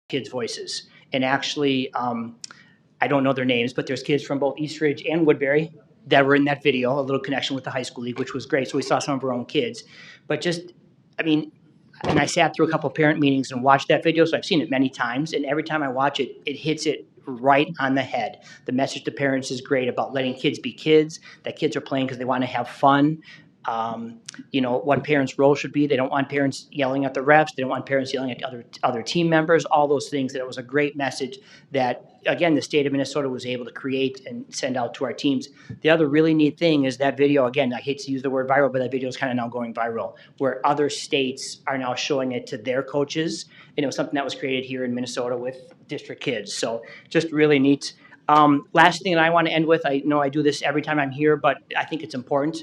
kids' voices. And actually, I don't know their names, but there's kids from both East Ridge and Woodbury that were in that video, a little connection with the high school league, which was great. So we saw some of our own kids. But just, I mean, and I sat through a couple of parent meetings and watched that video, so I've seen it many times. And every time I watch it, it hits it right on the head. The message to parents is great about letting kids be kids, that kids are playing because they want to have fun. What parents' role should be. They don't want parents yelling at the refs. They don't want parents yelling at other team members. All those things. That it was a great message that, again, the state of Minnesota was able to create and send out to our teams. The other really neat thing is that video. Again, I hate to use the word viral, but that video is kind of now going viral, where other states are now showing it to their coaches. And it was something that was created here in Minnesota with district kids. So just really neat. Last thing that I want to end with, I know I do this every time I'm here, but I think it's important.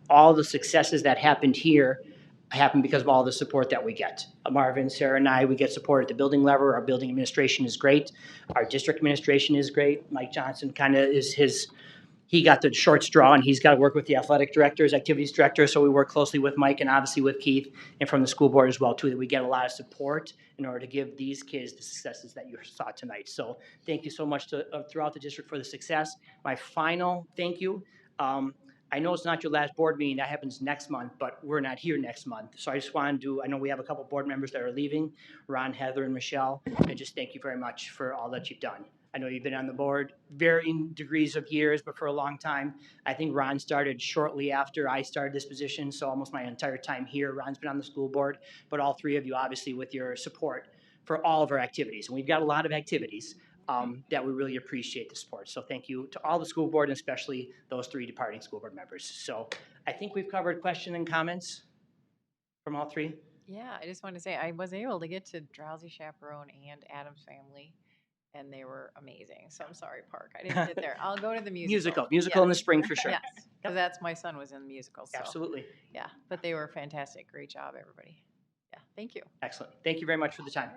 All the successes that happened here happened because of all the support that we get. Marvin, Sara, and I, we get support at the building level. Our building administration is great. Our district administration is great. Mike Johnson kind of he got the short straw, and he's got to work with the athletic directors, activities directors. So we work closely with Mike and obviously with Keith and from the school board as well too, that we get a lot of support in order to give these kids the successes that you saw tonight. So thank you so much throughout the district for the success. My final thank you. I know it's not your last board meeting. That happens next month, but we're not here next month. So I just wanted to, I know we have a couple board members that are leaving, Ron, Heather, and Michelle. And just thank you very much for all that you've done. I know you've been on the board varying degrees of years, but for a long time. I think Ron started shortly after I started this position, so almost my entire time here. Ron's been on the school board, but all three of you, obviously, with your support for all of our activities. And we've got a lot of activities that we really appreciate the support. So thank you to all the school board, and especially those three departing school board members. So I think we've covered questions and comments from all three. Yeah, I just want to say I was able to get to Drowsy Chaperone and Adam's Family, and they were amazing. So I'm sorry, Park. I didn't get there. I'll go to the musical. Musical in the Yes. spring for sure. Yes, because that's my son was in the musical. So Absolutely. yeah, but they were fantastic. Great job, everybody. Yeah, thank you. Excellent. Thank you very much for the time.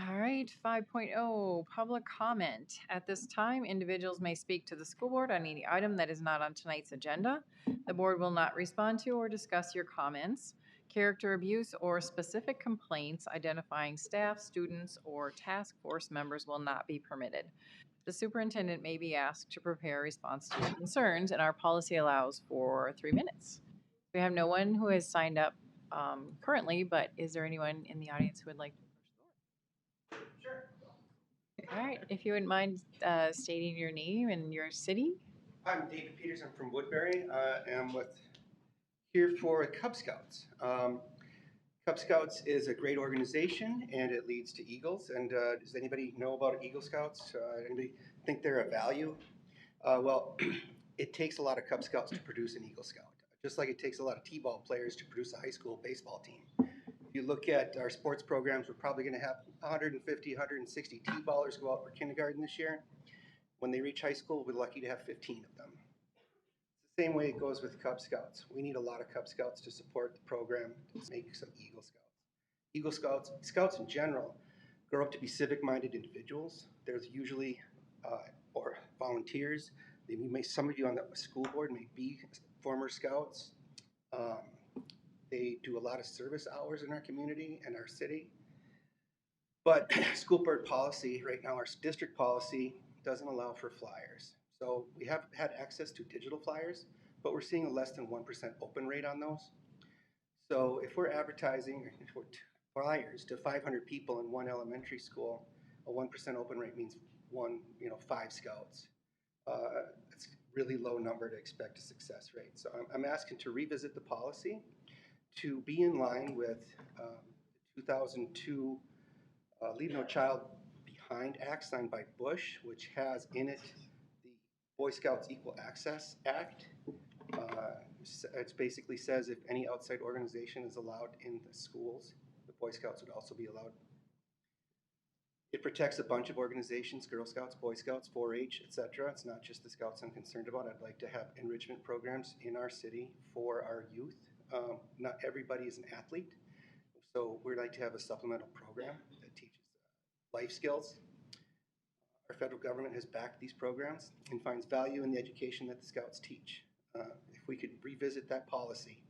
All right, 5.0, public comment. At this time, individuals may speak to the school board on any item that is not on tonight's agenda. The board will not respond to or discuss your comments. Character abuse or specific complaints identifying staff, students, or task force members will not be permitted. The superintendent may be asked to prepare a response to your concerns, and our policy allows for 3 minutes. We have no one who has signed up currently, but is there anyone in the audience who would like to? All right, if you wouldn't mind stating your name and your city. I'm David Peters. I'm from Woodbury. I'm here for Cub Scouts. Cub Scouts is a great organization, and it leads to Eagles. And does anybody know about Eagle Scouts? Anybody think they're a value? Well, it takes a lot of Cub Scouts to produce an Eagle Scout, just like it takes a lot of T-ball players to produce a high school baseball team. If you look at our sports programs, we're probably going to have 150, 160 T-ballers go out for kindergarten this year. When they reach high school, we're lucky to have 15 of them. It's the same way it goes with Cub Scouts. We need a lot of Cub Scouts to support the program, to make some Eagle Scouts. Eagle Scouts, Scouts in general, grow up to be civic-minded individuals. There's usually, or volunteers. Some of you on the school board may be former Scouts. They do a lot of service hours in our community and our city. But school board policy, right now our district policy doesn't allow for flyers. So we have had access to digital flyers, but we're seeing a less than 1% open rate on those. So if we're advertising flyers to 500 people in one elementary school, a 1% open rate means 5 Scouts. It's a really low number to expect a success rate. So I'm asking to revisit the policy to be in line with 2002 Leave No Child Behind Act signed by Bush, which has in it the Boy Scouts Equal Access Act. It basically says if any outside organization is allowed in the schools, the Boy Scouts would also be allowed. It protects a bunch of organizations, Girl Scouts, Boy Scouts, 4-H, etc. It's not just the Scouts I'm concerned about. I'd like to have enrichment programs in our city for our youth. Not everybody is an athlete, so we'd like to have a supplemental program that teaches life skills. Our federal government has backed these programs and finds value in the education that the Scouts teach. If we could revisit that policy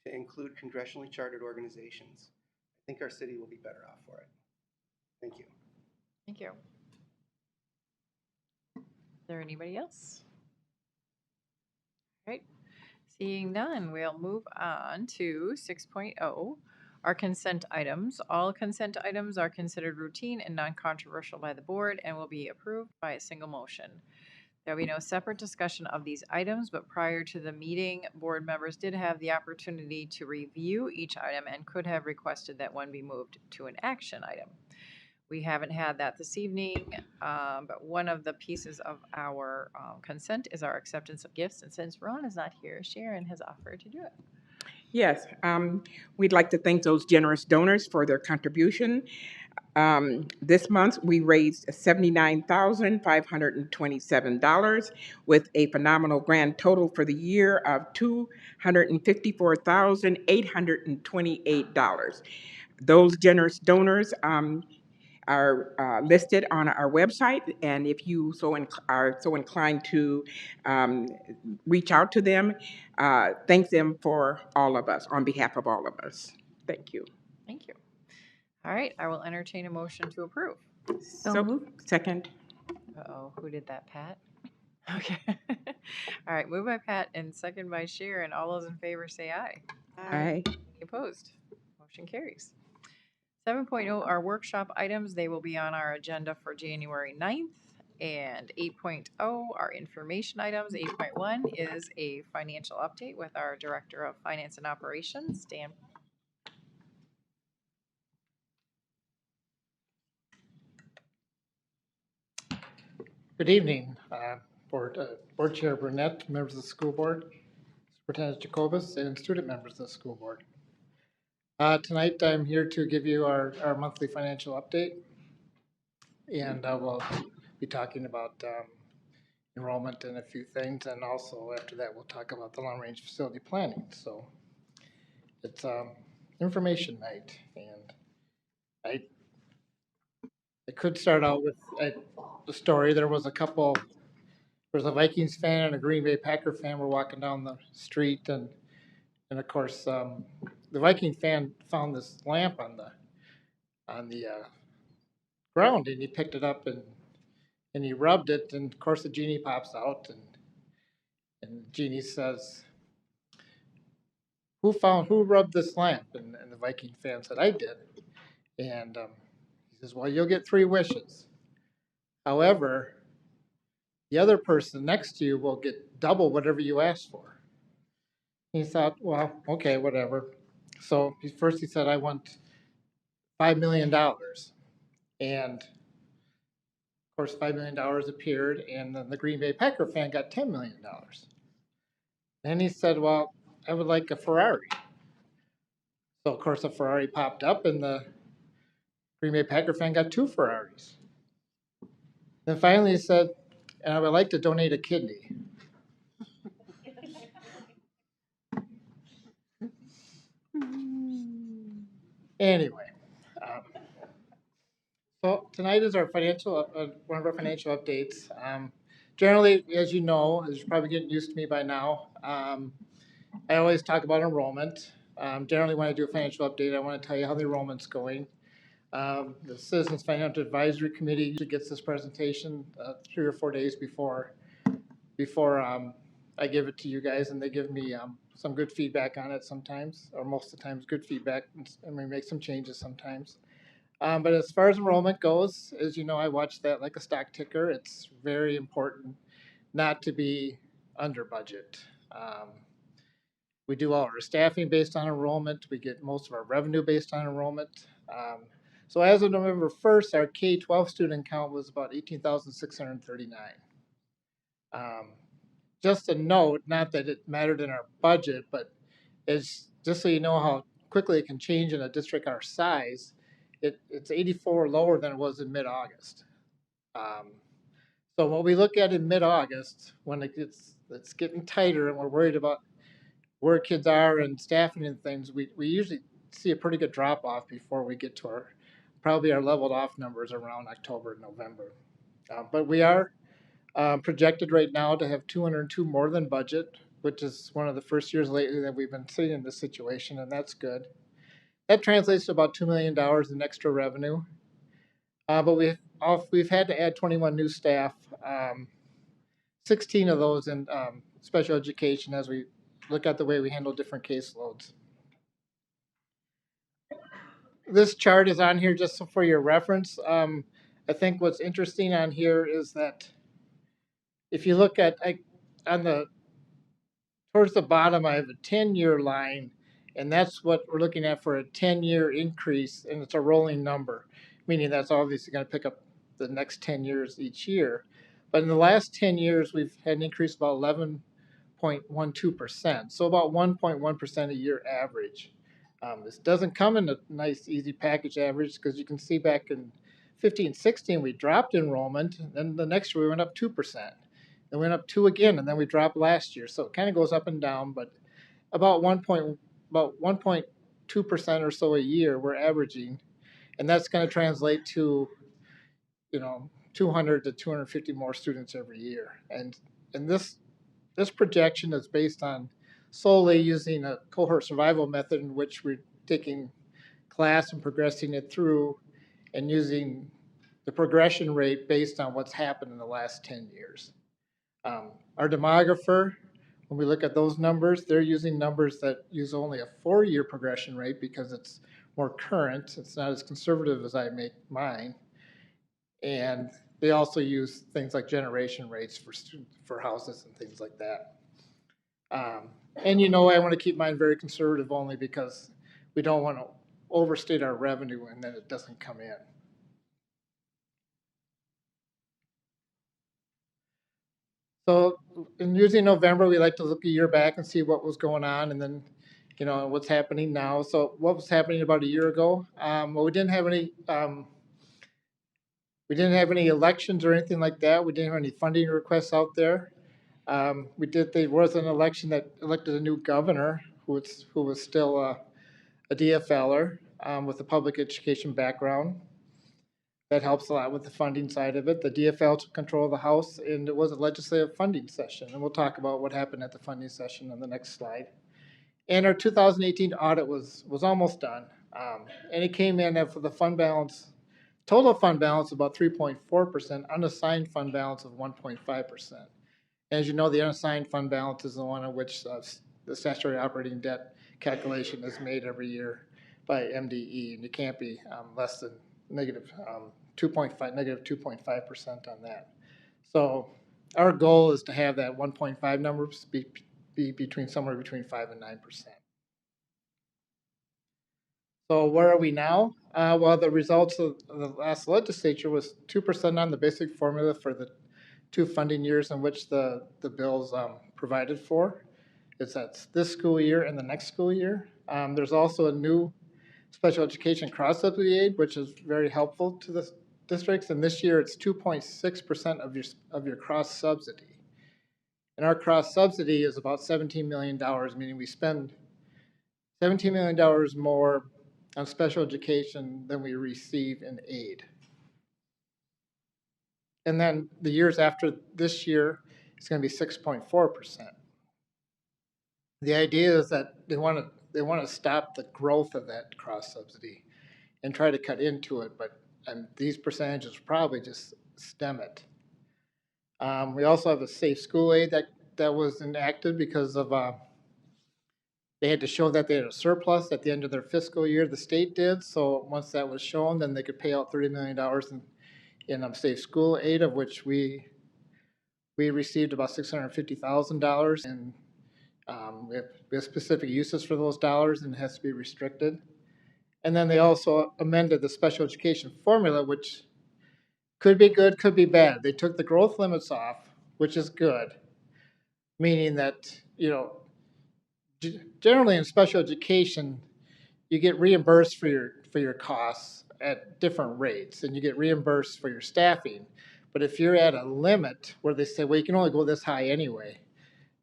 to include congressionally chartered organizations, think our city will be better off for it. Thank you. Thank you. Is there anybody else? All right. Seeing none, we'll move on to 6.0, our consent items. All consent items are considered routine and non-controversial by the board and will be approved by a single motion. There will be no separate discussion of these items, but prior to the meeting, board members did have the opportunity to review each item and could have requested that one be moved to an action item. We haven't had that this evening, but one of the pieces of our consent is our acceptance of gifts. And since Ron is not here, Sharon has offered to do it. Yes, we'd like to thank those generous donors for their contribution. This month, we raised $79,527 with a phenomenal grand total for the year of $254,828. Those generous donors are listed on our website, and if you are so inclined to reach out to them, thank them for all of us, on behalf of all of us. Thank you. Thank you. All right, I will entertain a motion to approve. Second. Uh-oh, who did that, Pat? Okay. All right, moved by Pat and second by Sharon. All those in favor say aye. Aye. Any opposed? Motion carries. 7.0 are workshop items. They will be on our agenda for January 9th. And 8.0 are information items. 8.1 is a financial update with our Director of Finance and Operations, Dan. Good evening, Board Chair Burnett, members of the school board, Superintendent Jacobus, and student members of the school board. Tonight, I'm here to give you our monthly financial update, and we'll be talking about enrollment and a few things, and also after that, we'll talk about the long-range facility planning. So it's information night, and I could start out with the story. There was a Vikings fan and a Green Bay Packer fan were walking down the street, and of course, the Viking fan found this lamp on the ground, and he picked it up and he rubbed it, and of course the genie pops out, and the genie says, "Who rubbed this lamp?" And the Viking fan said, "I did." And he says, "Well, you'll get 3 wishes. However, the other person next to you will get double whatever you asked for." He thought, well, okay, whatever. So he said, "I want $5 million. And of course, $5 million appeared, and then the Green Bay Packer fan got $10 million. Then he said, "Well, I would like a Ferrari." So of course, a Ferrari popped up, and the Green Bay Packer fan got 2 Ferraris. Then finally he said, "And I would like to donate a kidney." Anyway, so tonight is our one of our financial updates. Generally, as you know, as you're probably getting used to me by now, I always talk about enrollment. Generally, when I do a financial update, I want to tell you how the enrollment's going. The Citizens Financial Advisory Committee usually gets this presentation 3 or 4 days before I give it to you guys, and they give me some good feedback on it sometimes, or most of the times good feedback, and we make some changes sometimes. But as far as enrollment goes, as you know, I watch that like a stock ticker. It's very important not to be under budget. We do all our staffing based on enrollment. We get most of our revenue based on enrollment. So as of November 1st, our K-12 student count was about 18,639. Just a note, not that it mattered in our budget, but it's just so you know how quickly it can change in a district our size. It's 84 lower than it was in mid-August. So what we look at in mid-August, when it's getting tighter and we're worried about where kids are and staffing and things, we usually see a pretty good drop off before we get to probably our leveled off numbers around October and November. But we are projected right now to have 202 more than budget, which is one of the first years lately that we've been sitting in this situation, and that's good. That translates to about $2 million in extra revenue. But we've had to add 21 new staff, 16 of those in special education as we look at the way we handle different caseloads. This chart is on here just for your reference. I think what's interesting on here is that if you look at towards the bottom, I have a 10-year line, and that's what we're looking at for a 10-year increase, and it's a rolling number, meaning that's obviously going to pick up the next 10 years each year. But in the last 10 years, we've had an increase of about 11.12%, so about 1.1% a year average. This doesn't come in a nice, easy package average because you can see back in 15-16 we dropped enrollment, and then the next year we went up 2%. Then went up 2 again, and then we dropped last year. So it kind of goes up and down, but about 1.2% or so a year we're averaging, and that's going to translate to 200 to 250 more students every year. And this projection is based on solely using a cohort survival method in which we're taking class and progressing it through and using the progression rate based on what's happened in the last 10 years. Our demographer, when we look at those numbers, they're using numbers that use only a 4-year progression rate because it's more current. It's not as conservative as I make mine. And they also use things like generation rates for houses and things like that. And I want to keep mine very conservative only because we don't want to overstate our revenue and then it doesn't come in. So in using November, we like to look a year back and see what was going on and then, what's happening now. So what was happening about a year ago? Well, we didn't have any elections or anything like that. We didn't have any funding requests out there. There was an election that elected a new governor who was still a DFLer with a public education background. That helps a lot with the funding side of it. The DFL took control of the House, and it was a legislative funding session. And we'll talk about what happened at the funding session on the next slide. And our 2018 audit was almost done. And it came in for the fund balance, total fund balance about 3.4%, unassigned fund balance of 1.5%. As you know, the unassigned fund balance is the one on which the statutory operating debt calculation is made every year by MDE, and it can't be less than negative 2.5% on that. So our goal is to have that 1.5 number be somewhere between 5 and 9%. So where are we now? Well, the results of the last legislature was 2% on the basic formula for the 2 funding years in which the bills provided for. It's this school year and the next school year. There's also a new special education cross-subsidy aid, which is very helpful to the districts. And this year it's 2.6% of your cross-subsidy. And our cross-subsidy is about $17 million, meaning we spend $17 million more on special education than we receive in aid. And then the years after this year, it's going to be 6.4%. The idea is that they want to stop the growth of that cross-subsidy and try to cut into it, but these percentages probably just stem it. We also have a safe school aid that was enacted because of they had to show that they had a surplus at the end of their fiscal year. The state did, so once that was shown, then they could pay out $30 million in safe school aid, of which we received about $650,000, and we have specific uses for those dollars, and it has to be restricted. And then they also amended the special education formula, which could be good, could be bad. They took the growth limits off, which is good, meaning that, generally in special education, you get reimbursed for your costs at different rates, and you get reimbursed for your staffing. But if you're at a limit where they say, well, you can only go this high anyway,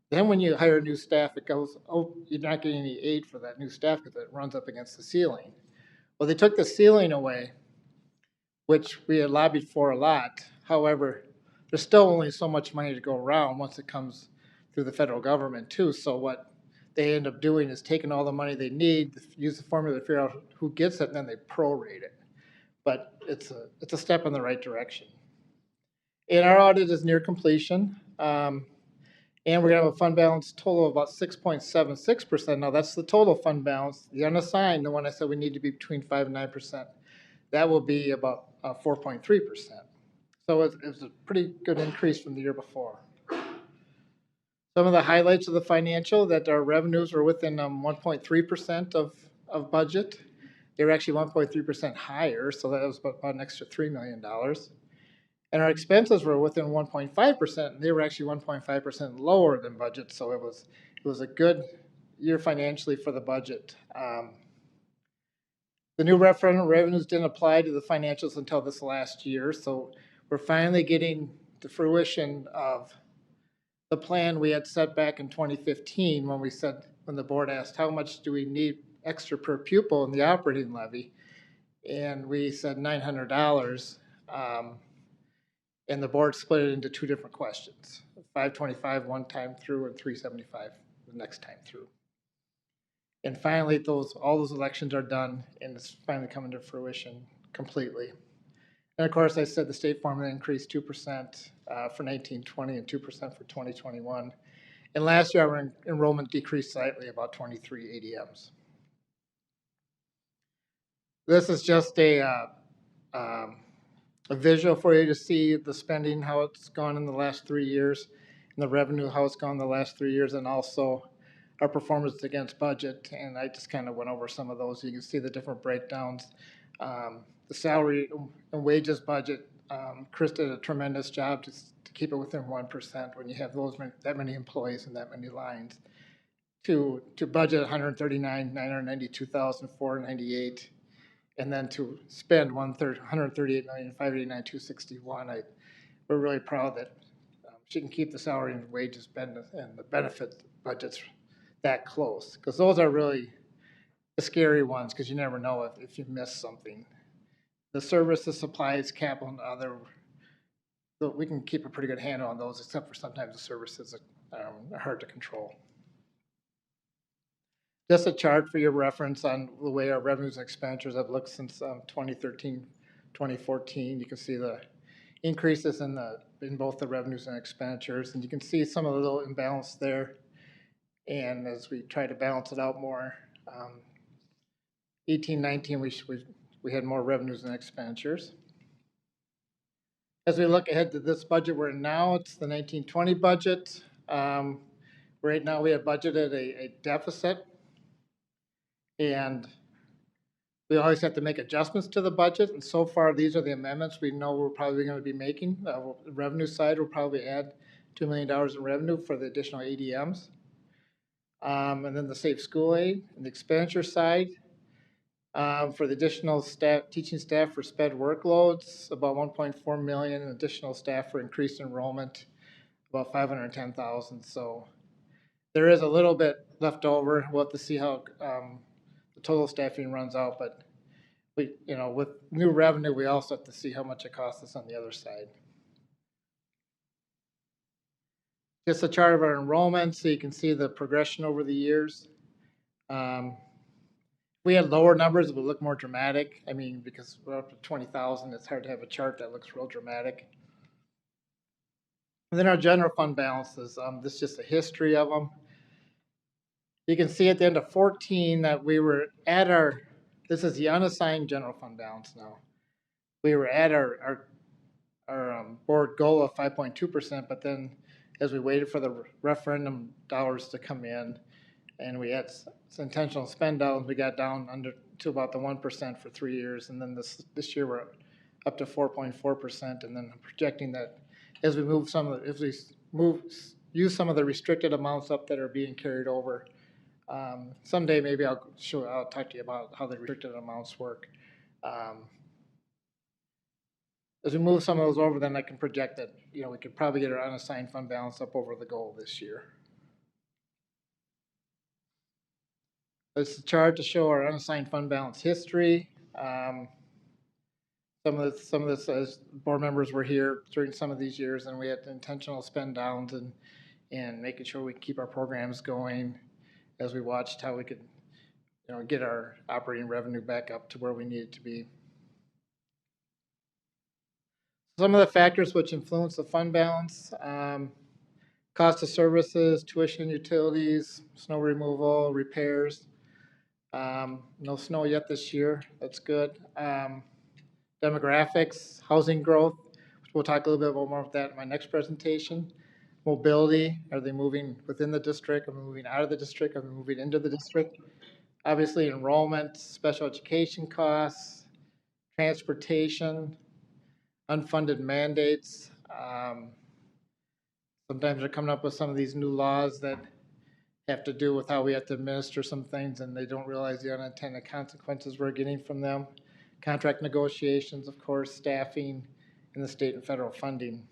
then when you hire new staff, it goes, oh, you're not getting any aid for that new staff because it runs up against the ceiling. Well, they took the ceiling away, which we had lobbied for a lot. However, there's still only so much money to go around once it comes through the federal government too. So what they end up doing is taking all the money they need, use the formula to figure out who gets it, and then they prorate it. But it's a step in the right direction. And our audit is near completion. And we're gonna have a fund balance total of about 6.76%. Now that's the total fund balance. The unassigned, the one I said we need to be between 5 and 9%, that will be about 4.3%. So it's a pretty good increase from the year before. Some of the highlights of the financial, that our revenues were within 1.3% of budget. They were actually 1.3% higher, so that was about an extra $3 million. And our expenses were within 1.5%, and they were actually 1.5% lower than budget, so it was a good year financially for the budget. The new referendum revenues didn't apply to the financials until this last year, so we're finally getting the fruition of the plan we had set back in 2015 when the board asked how much do we need extra per pupil in the operating levy, and we said $900. And the board split it into two different questions, 525 one time through and 375 the next time through. And finally, all those elections are done, and it's finally coming to fruition completely. And of course, I said the state formula increased 2% for 1920 and 2% for 2021. And last year, our enrollment decreased slightly, about 23 ADMs. This is just a visual for you to see the spending, how it's gone in the last 3 years, and the revenue, how it's gone in the last 3 years, and also our performance against budget. And I just kind of went over some of those. You can see the different breakdowns. The salary and wages budget, Chris did a tremendous job to keep it within 1% when you have that many employees and that many lines. To budget $139,992,498. And then to spend $138,589,261. We're really proud that she can keep the salary and wages and the benefit budgets that close, because those are really the scary ones, because you never know if you miss something. The services, supplies, capital, and other, we can keep a pretty good handle on those, except for sometimes the services are hard to control. Just a chart for your reference on the way our revenues and expenditures have looked since 2013, 2014. You can see the increases in both the revenues and expenditures, and you can see some of the little imbalance there. And as we try to balance it out more, 18-19 we had more revenues and expenditures. As we look ahead to this budget we're in now, it's the 1920 budget. Right now we have budgeted a deficit. And we always have to make adjustments to the budget, and so far these are the amendments we know we're probably going to be making. The revenue side will probably add $2 million in revenue for the additional ADMs. And then the safe school aid. And the expenditure side, for the additional teaching staff for sped workloads, about $1.4 million, and additional staff for increased enrollment, about $510,000. So there is a little bit left over. We'll have to see how total staffing runs out, but with new revenue, we also have to see how much it costs us on the other side. Just a chart of our enrollment, so you can see the progression over the years. If we had lower numbers, it would look more dramatic. I mean, because we're up to 20,000, it's hard to have a chart that looks real dramatic. And then our general fund balances, this is just a history of them. You can see at the end of 14 that we were at this is the unassigned general fund balance now. We were at our board goal of 5.2%, but then as we waited for the referendum dollars to come in, and we had some intentional spend downs, we got down to about the 1% for 3 years, and then this year we're up to 4.4%, and then I'm projecting that as we use some of the restricted amounts up that are being carried over. Someday maybe I'll talk to you about how the restricted amounts work. As we move some of those over, then I can project that we could probably get our unassigned fund balance up over the goal this year. This is a chart to show our unassigned fund balance history. Some of this, as board members were here during some of these years, and we had intentional spend downs and making sure we keep our programs going. as we watched how we could, get our operating revenue back up to where we need it to be. Some of the factors which influence the fund balance, cost of services, tuition, utilities, snow removal, repairs. No snow yet this year, that's good. Demographics, housing growth, which we'll talk a little bit more about that in my next presentation. Mobility, are they moving within the district, are they moving out of the district, are they moving into the district? Obviously enrollment, special education costs, transportation, unfunded mandates. Sometimes they're coming up with some of these new laws that have to do with how we have to administer some things, and they don't realize the unintended consequences we're getting from them. Contract negotiations, of course, staffing, and the state and federal funding.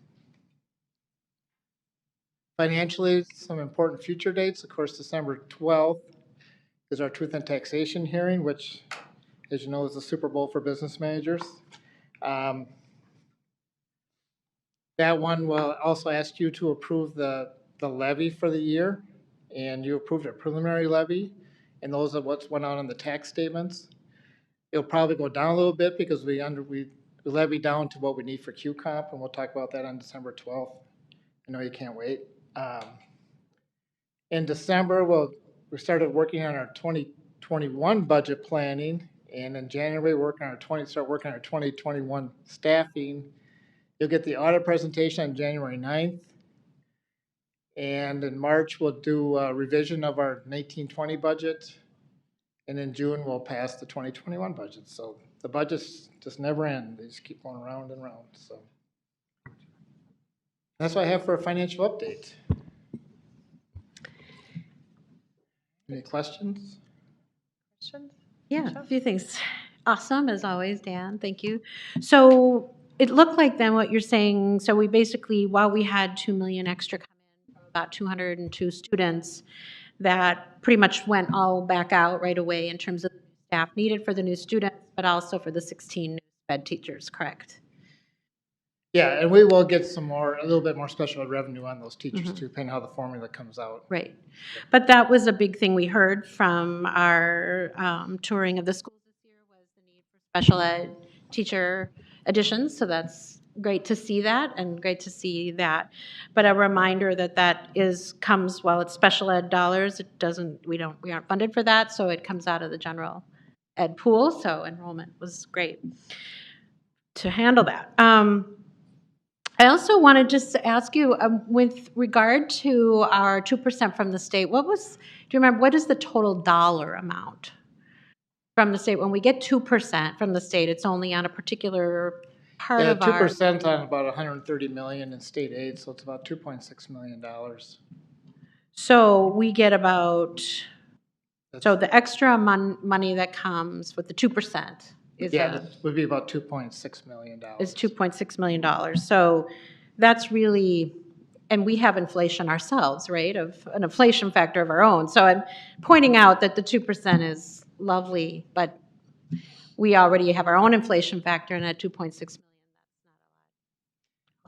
Financially, some important future dates. Of course, December 12th is our Truth and Taxation hearing, which, as you know, is the Super Bowl for business managers. That one will also ask you to approve the levy for the year, and you approved a preliminary levy, and those are what's went out on the tax statements. It'll probably go down a little bit because we levy down to what we need for QComp, and we'll talk about that on December 12th. I know you can't wait. In December, we started working on our 2021 budget planning, and in January, start working on our 2021 staffing. You'll get the audit presentation on January 9th. And in March, we'll do a revision of our 1920 budget. And in June, we'll pass the 2021 budget. So the budgets just never end. They just keep going round and round. So that's what I have for a financial update. Any questions? Yeah, a few things. Awesome, as always, Dan. Thank you. So it looked like then what you're saying, so we basically, while we had 2 million extra come in from about 202 students, that pretty much went all back out right away in terms of staff needed for the new students, but also for the 16 new sped teachers, correct? Yeah, and we will get a little bit more special ed revenue on those teachers too, depending how the formula comes out. Right. But that was a big thing we heard from our touring of the schools this year was the need for special ed teacher additions. So that's great to see that and great to see that. But a reminder that comes, while it's special ed dollars, we aren't funded for that. So it comes out of the general ed pool. So enrollment was great to handle that. I also wanted just to ask you, with regard to our 2% from the state, do you remember, what is the total dollar amount from the state? When we get 2% from the state, it's only on a particular part of our... 2% on about 130 million in state aid, so it's about $2.6 million. So we get about, so the extra money that comes with the 2%. That would be about $2.6 million. Is $2.6 million. So that's really, and we have inflation ourselves, right? Of an inflation factor of our own. So I'm pointing out that the 2% is lovely, but we already have our own inflation factor, and at 2.6 million,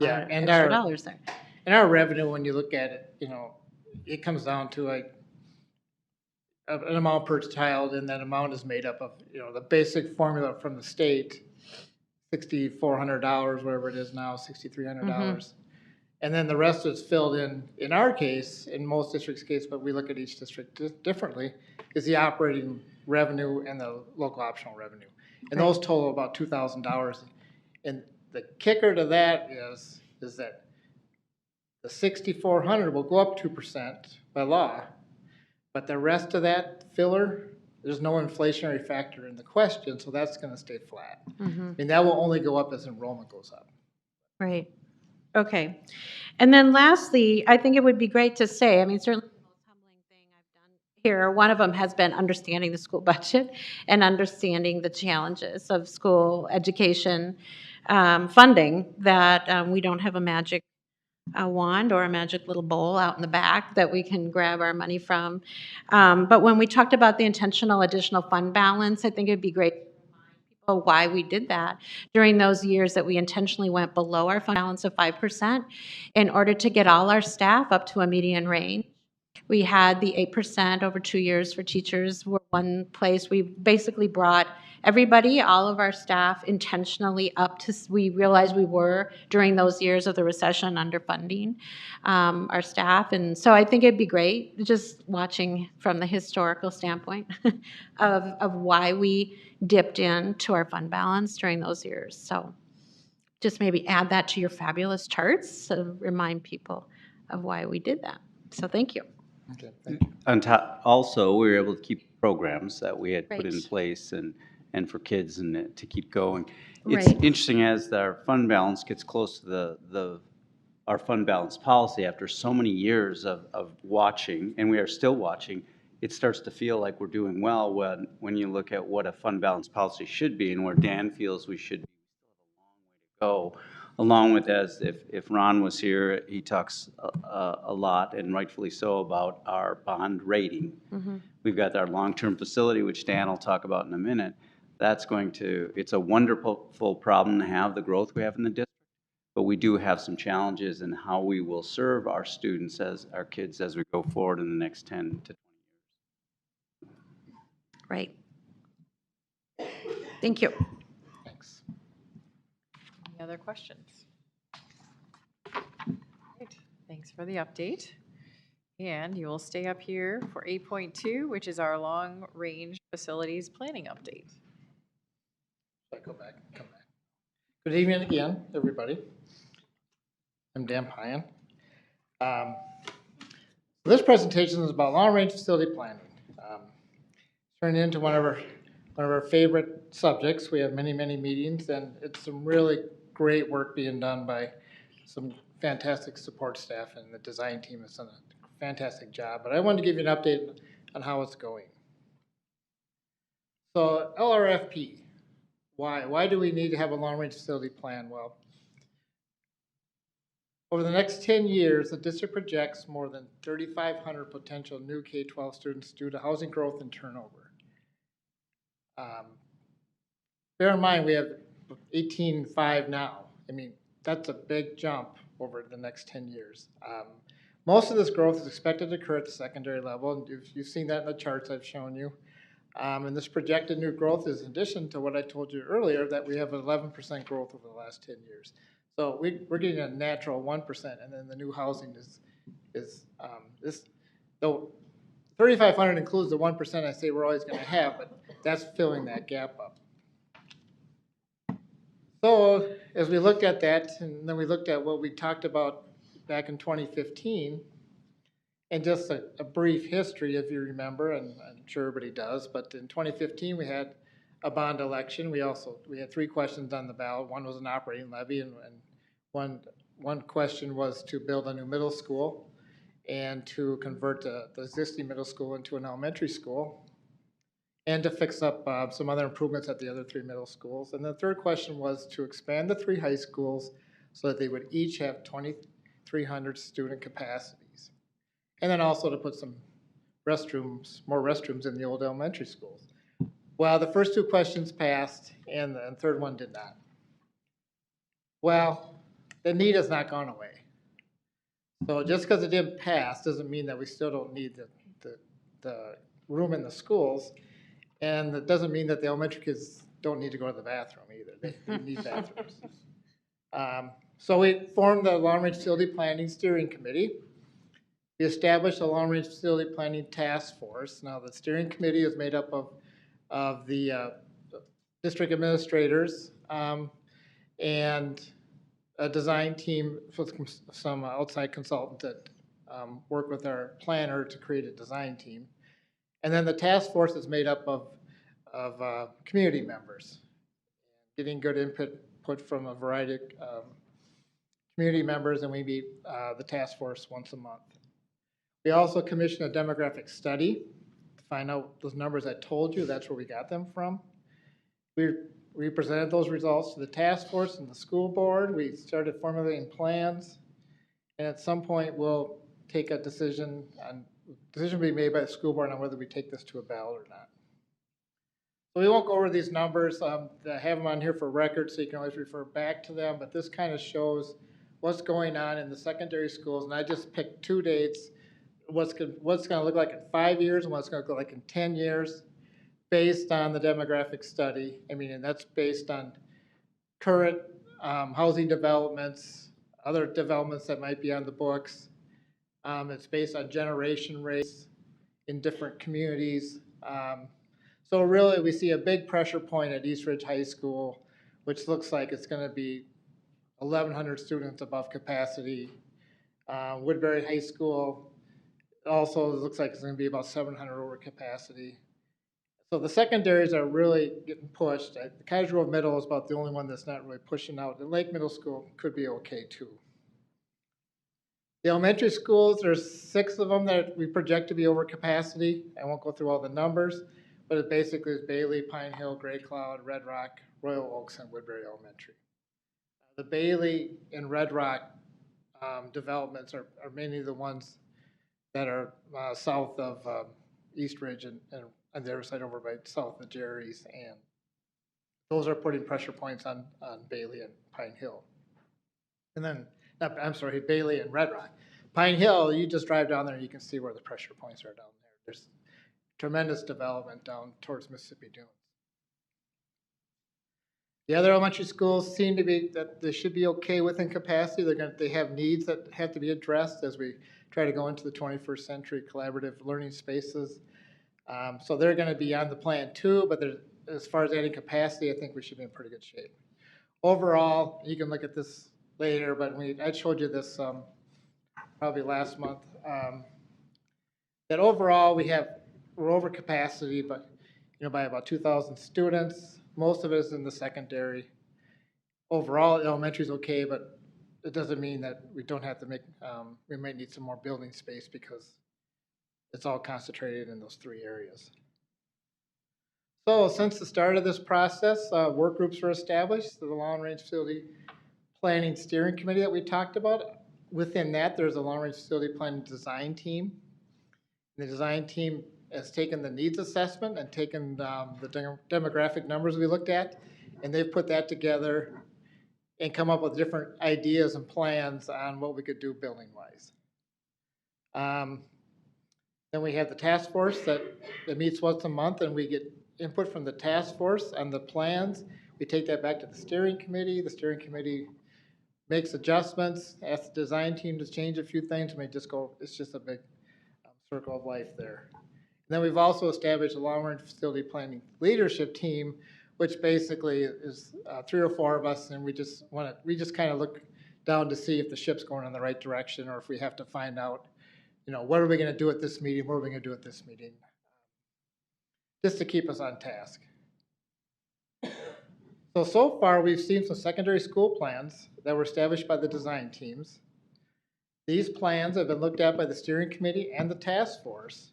that's not a lot. And extra dollars there. And our revenue, when you look at it, it comes down to an amount per child, and that amount is made up of, the basic formula from the state, $6,400, whatever it is now, $6,300. And then the rest is filled in our case, in most districts' case, but we look at each district differently, is the operating revenue and the local optional revenue. And those total about $2,000. And the kicker to that is that the $6,400 will go up 2% by law. But the rest of that filler, there's no inflationary factor in the question, so that's going to stay flat. I mean, that will only go up as enrollment goes up. Right. Okay. And then lastly, I think it would be great to say, I mean, certainly the most humbling thing I've done here, one of them has been understanding the school budget and understanding the challenges of school education funding, that we don't have a magic wand or a magic little bowl out in the back that we can grab our money from. But when we talked about the intentional additional fund balance, I think it'd be great to remind people why we did that during those years that we intentionally went below our fund balance of 5% in order to get all our staff up to a median range. We had the 8% over 2 years for teachers were one place. We basically brought everybody, all of our staff, intentionally up to, we realized we were, during those years of the recession, underfunding our staff. And so I think it'd be great, just watching from the historical standpoint of why we dipped into our fund balance during those years. So just maybe add that to your fabulous charts to remind people of why we did that. So thank you. Okay, thank you. On top, also, we were able to keep programs that we had put in Right. place and for kids and to keep going. It's Right. interesting as our fund balance gets close to our fund balance policy after so many years of watching, and we are still watching, it starts to feel like we're doing well when you look at what a fund balance policy should be and where Dan feels we should go. Along with, as if Ron was here, he talks a lot, and rightfully so, about our bond rating. Mm-hmm. We've got our long-term facility, which Dan will talk about in a minute. It's a wonderful problem to have, the growth we have in the district, but we do have some challenges in how we will serve our students, as our kids, as we go forward in the next 10 to 20 years. Right. Thank you. Thanks. Any other questions? Great. Thanks for the update. And you will stay up here for 8.2, which is our long-range facilities planning update. Should I go back? Come back. Good evening again, everybody. I'm Dan Pyan. This presentation is about long-range facility planning. Turned into one of our favorite subjects. We have many meetings, and it's some really great work being done by some fantastic support staff, and the design team has done a fantastic job. But I wanted to give you an update on how it's going. So LRFP, why do we need to have a long-range facility plan? Well, over the next 10 years, the district projects more than 3,500 potential new K-12 students due to housing growth and turnover. Bear in mind, we have 18.5 now. I mean, that's a big jump over the next 10 years. Most of this growth is expected to occur at the secondary level, and you've seen that in the charts I've shown you. And this projected new growth is in addition to what I told you earlier, that we have 11% growth over the last 10 years. So we're getting a natural 1%, and then the new housing is this, though 3,500 includes the 1% I say we're always going to have, but that's filling that gap up. So as we looked at that, and then we looked at what we talked about back in 2015, and just a brief history, if you remember, and I'm sure everybody does, but in 2015 we had a bond election. We had 3 questions on the ballot. One was an operating levy, and one question was to build a new middle school and to convert the existing middle school into an elementary school, and to fix up some other improvements at the other 3 middle schools. And the third question was to expand the 3 high schools so that they would each have 2,300 student capacities. And then also to put some more restrooms in the old elementary schools. Well, the first 2 questions passed, and the third one did not. Well, the need has not gone away. So just because it didn't pass doesn't mean that we still don't need the room in the schools. And it doesn't mean that the elementary kids don't need to go to the bathroom either. They need bathrooms. So we formed the Long-Range Facility Planning Steering Committee. We established a Long-Range Facility Planning Task Force. Now the steering committee is made up of the district administrators and a design team with some outside consultant that work with our planner to create a design team. And then the task force is made up of community members, getting good input from a variety of community members, and we meet the task force once a month. We also commissioned a demographic study to find out those numbers I told you. That's where we got them from. We presented those results to the task force and the school board. We started formulating plans, and at some point we'll take a decision will be made by the school board on whether we take this to a ballot or not. So we won't go over these numbers. I have them on here for record, so you can always refer back to them, but this kind of shows what's going on in the secondary schools, and I just picked 2 dates. what's gonna look like in 5 years and what's gonna look like in 10 years based on the demographic study. I mean, and that's based on current housing developments, other developments that might be on the books. It's based on generation rates in different communities. So really, we see a big pressure point at East Ridge High School, which looks like it's gonna be 1,100 students above capacity. Woodbury High School also looks like it's gonna be about 700 over capacity. So the secondaries are really getting pushed. The Cottage Grove Middle is about the only one that's not really pushing out. The Lake Middle School could be okay too. The elementary schools, there's 6 of them that we project to be over capacity. I won't go through all the numbers, but it basically is Bailey, Pine Hill, Gray Cloud, Red Rock, Royal Oaks, and Woodbury Elementary. The Bailey and Red Rock developments are mainly the ones that are south of East Ridge and on the other side over by south of Jerry's, and those are putting pressure points on Bailey and Pine Hill. And then, I'm sorry, Bailey and Red Rock. Pine Hill, you just drive down there and you can see where the pressure points are down there. There's tremendous development down towards Mississippi Dunes. The other elementary schools seem to be that they should be okay within capacity. They have needs that have to be addressed as we try to go into the 21st century collaborative learning spaces. So they're going to be on the plan too, but as far as adding capacity, I think we should be in pretty good shape. Overall, you can look at this later, but I showed you this probably last month. That overall we're over capacity, but by about 2,000 students. Most of it is in the secondary. Overall, elementary is okay, but it doesn't mean that we don't have to we might need some more building space because it's all concentrated in those 3 areas. So since the start of this process, work groups were established, the Long Range Facility Planning Steering Committee that we talked about. Within that, there's a Long Range Facility Planning Design Team. The design team has taken the needs assessment and taken the demographic numbers we looked at, and they've put that together and come up with different ideas and plans on what we could do building-wise. Then we have the task force that meets once a month, and we get input from the task force on the plans. We take that back to the steering committee. The steering committee makes adjustments, asks the design team to change a few things, and we just go, it's just a big circle of life there. And then we've also established a long-range facility planning leadership team, which basically is 3 or 4 of us, and we just kind of look down to see if the ship's going in the right direction, or if we have to find out, what are we going to do at this meeting? What are we going to do at this meeting? Just to keep us on task. So far, we've seen some secondary school plans that were established by the design teams. These plans have been looked at by the steering committee and the task force,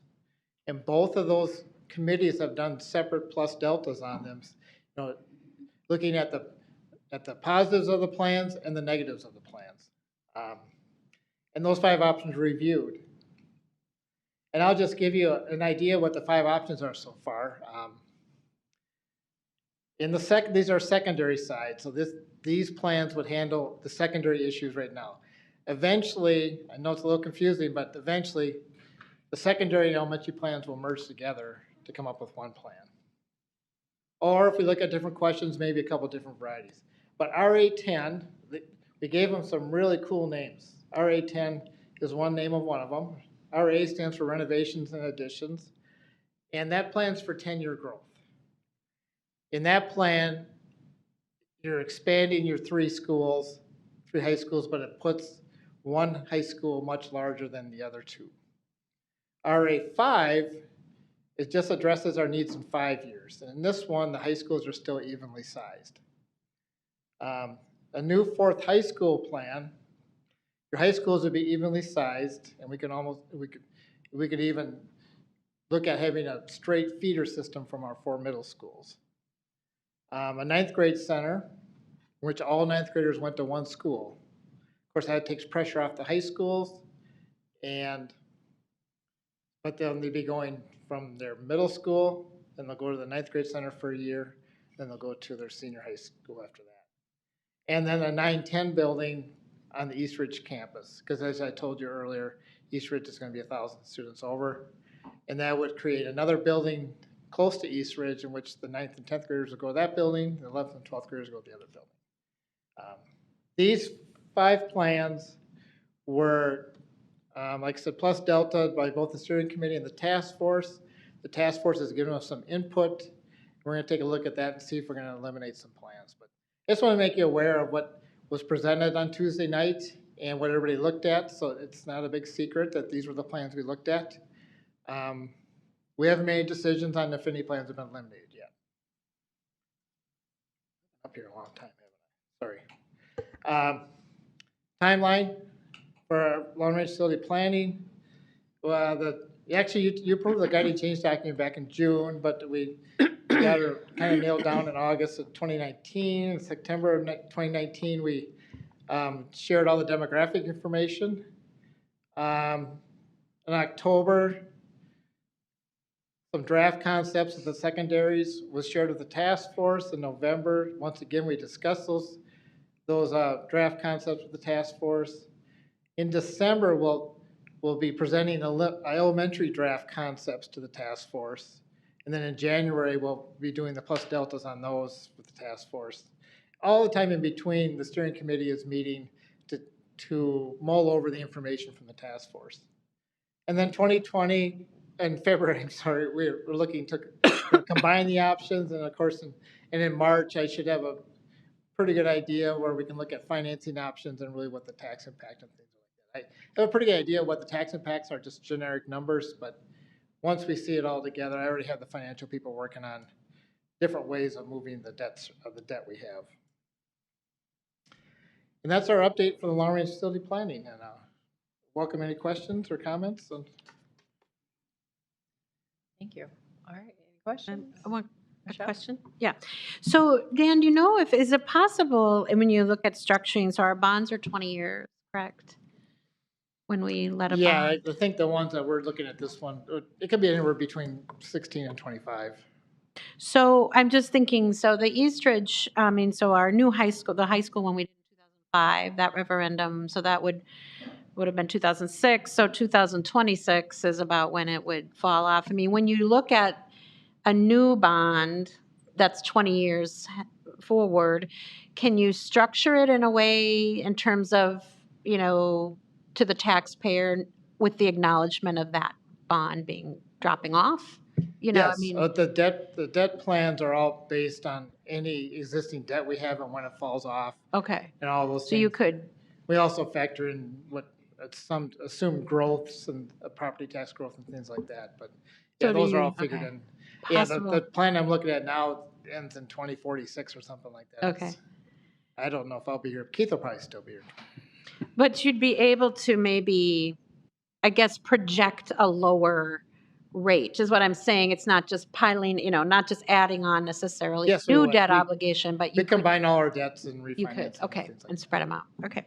and both of those committees have done separate plus deltas on them, looking at the positives of the plans and the negatives of the plans. And those 5 options reviewed. And I'll just give you an idea what the 5 options are so far. These are secondary side, so these plans would handle the secondary issues right now. Eventually, I know it's a little confusing, but eventually the secondary and elementary plans will merge together to come up with one plan. Or if we look at different questions, maybe a couple different varieties. But RA10, we gave them some really cool names. RA10 is one name of one of them. RA stands for renovations and additions, and that plan's for 10-year growth. In that plan, you're expanding your 3 high schools, but it puts one high school much larger than the other 2. RA5, it just addresses our needs in 5 years. And in this one, the high schools are still evenly sized. A new 4th high school plan, your high schools would be evenly sized, and we could even look at having a straight feeder system from our 4 middle schools. A 9th grade center, in which all 9th graders went to one school. Of course, that takes pressure off the high schools, but then they'd be going from their middle school, then they'll go to the 9th grade center for a year, then they'll go to their senior high school after that. And then a 9-10 building on the East Ridge campus. Because as I told you earlier, East Ridge is going to be 1,000 students over. And that would create another building close to East Ridge in which the 9th and 10th graders would go to that building, the 11th and 12th graders go to the other building. These 5 plans were, like I said, plus Delta by both the steering committee and the task force. The task force has given us some input. We're going to take a look at that and see if we're going to eliminate some plans. But I just want to make you aware of what was presented on Tuesday night and what everybody looked at. So it's not a big secret that these were the plans we looked at. We haven't made decisions on if any plans have been eliminated yet. Up here a long time, haven't I? Sorry. Timeline for long-range facility planning. Well, actually, you approved the guiding change document back in June, but we got her kind of nailed down in August of 2019. In September of 2019, we shared all the demographic information. In October, some draft concepts of the secondaries was shared with the task force. In November, once again, we discussed those draft concepts with the task force. In December, we'll be presenting elementary draft concepts to the task force. And then in January, we'll be doing the plus deltas on those with the task force. All the time in between, the steering committee is meeting to mull over the information from the task force. And then 2020, in February, I'm sorry, we're looking to combine the options. And of course, and in March, I should have a pretty good idea where we can look at financing options and really what the tax impact and things like that. I have a pretty good idea what the tax impacts are, just generic numbers, but once we see it all together, I already have the financial people working on different ways of moving the debt we have. And that's our update for the long-range facility planning. And welcome any questions or comments. Thank you. All right, any questions? A Michelle? question? Yeah. So Dan, do you know is it possible, and when you look at structuring, so our bonds are 20 years, correct? When we let a bond? Yeah, I think the ones that we're looking at this one, it could be anywhere between 16 and 25. So I'm just thinking, so the Eastridge, so our new high school, the high school when we did in 2005, that referendum, so that would have been 2006. So 2026 is about when it would fall off. I mean, when you look at a new bond that's 20 years forward, can you structure it in a way in terms of, to the taxpayer with the acknowledgement of that bond dropping off? Yes, the debt plans are all based on any existing debt we have and when it falls off. Okay. And all those so things. You could. We also factor in what some assumed growths and property tax growth and things like that. But yeah, those are all figured in. Yeah, the plan I'm looking at now ends in 2046 or something like that. Okay. I don't know if I'll be here. Keith will probably still be here. But you'd be able to maybe, I guess, project a lower rate is what I'm saying. It's not just piling, not just adding on necessarily new debt obligation, but you could combine all our debts and refinance. You could, okay, and spread them out. Okay.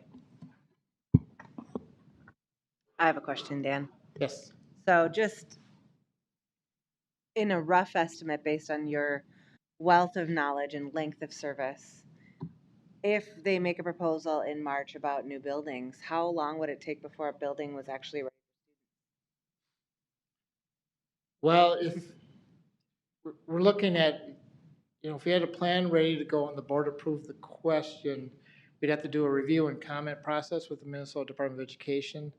I have a question, Dan. Yes. So just in a rough estimate based on your wealth of knowledge and length of service, if they make a proposal in March about new buildings, how long would it take before a building was actually ready? Well, if we're looking at, if we had a plan ready to go and the board approved the question, we'd have to do a review and comment process with the Minnesota Department of Education.